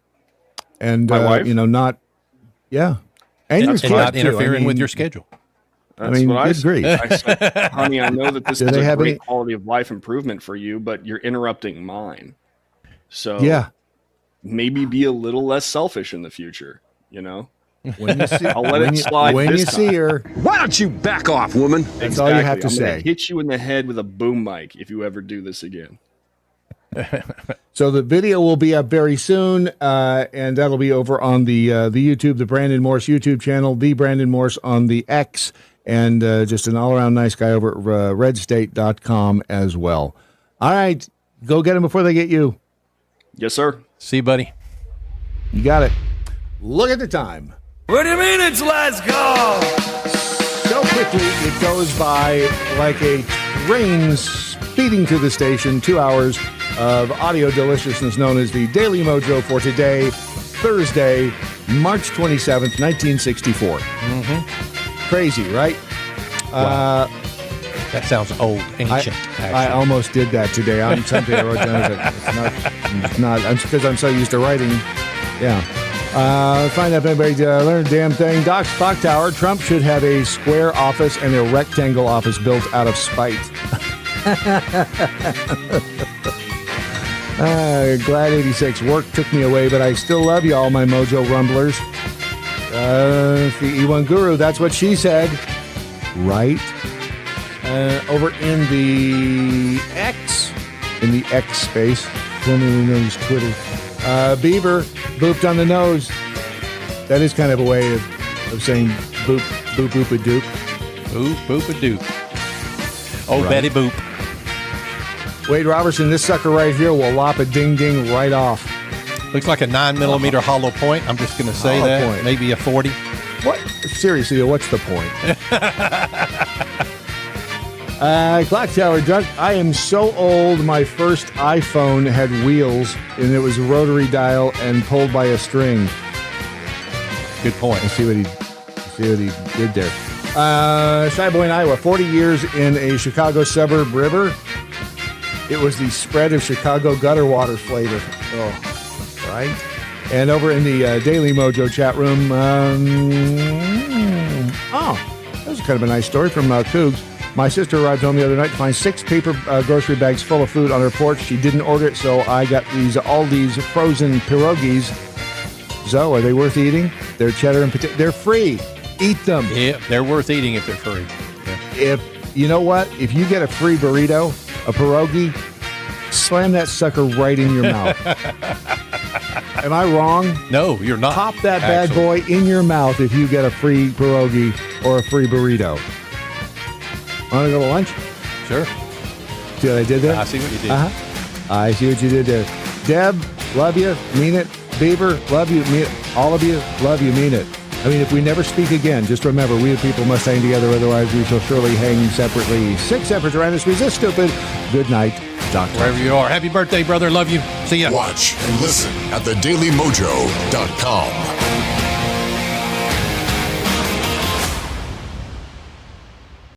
and my wife? not and your kid not interfering with your schedule. That's what I agree. I said, honey, I know that this is a great quality of life improvement for you, but you're interrupting mine. So maybe be a little less selfish in the future, When you see, I'll let it slide when this you see time. her. Why don't you back off, woman? That's all you have to I'm say. gonna hit you in the head with a boom mic if you ever do this again. So the video will be up very soon, and that'll be over on the YouTube, the Brandon Morse YouTube channel, the Brandon Morse on the X, and just an all-around nice guy over at redstate.com as well. All right, go get them before they get you. Yes, sir. See you, buddy. You got it. Look at the time. What do you mean it's let's go? So quickly it goes by like a train speeding to the station. 2 hours of audio deliciousness known as the Daily MoJo for today, Thursday, March 27th, 1964. Crazy, right? Wow. That sounds old, ancient. I almost did that today. On something I wrote down. It's not. It's because I'm so used to writing. Yeah. Find out if anybody learned a damn thing. Doc's Clock Tower. Trump should have a square office and a rectangle office built out of spite. Glad 86 work took me away, but I still love you all, my Mojo Rumblers. The E1 Guru, that's what she said. Right? Over in the X space, formerly known as Twitter, Beaver booped on the nose. That is kind of a way of saying boop, boop, boop, a doop. Boop, boop, a doop. Oh, right. Betty boop. Wade Robertson, this sucker right here will lop a ding-ding right off. Looks like a 9mm hollow point. I'm just going to say that. Point. Maybe a 40. What? Seriously, what's the point? Clock Tower, Doug, I am so old. My first iPhone had wheels, and it was a rotary dial and pulled by a string. Good point. Let's see what he did there. Shy Boy in Iowa, 40 years in a Chicago suburb river. It was the spread of Chicago gutter water flavor. Oh, right. And over in the Daily MoJo chat room, that was kind of a nice story from Cougs. My sister arrived home the other night to find 6 paper grocery bags full of food on her porch. She didn't order it, so I got Aldi's frozen pierogies. Zoe, are they worth eating? They're cheddar and potato. They're free. Eat them. Yeah, they're worth eating if they're free. Yeah. If you know what? If you get a free burrito, a pierogi, slam that sucker right in your mouth. Am I wrong? No, you're not. Pop that bad boy in your mouth if you get a free pierogi or a free burrito. Want to go to lunch? Sure. See what I did there? I see what you did. I see what you did there. Deb, love you, mean it. Beaver, love you, mean it. All of you, love you, mean it. I mean, if we never speak again, just remember, we the people must hang together, otherwise we shall surely hang separately. 6 efforts around us, resist stupid. Good night, Doctor. Wherever you are. Happy birthday, brother. Love you. See ya. Watch and listen at thedailymojo.com.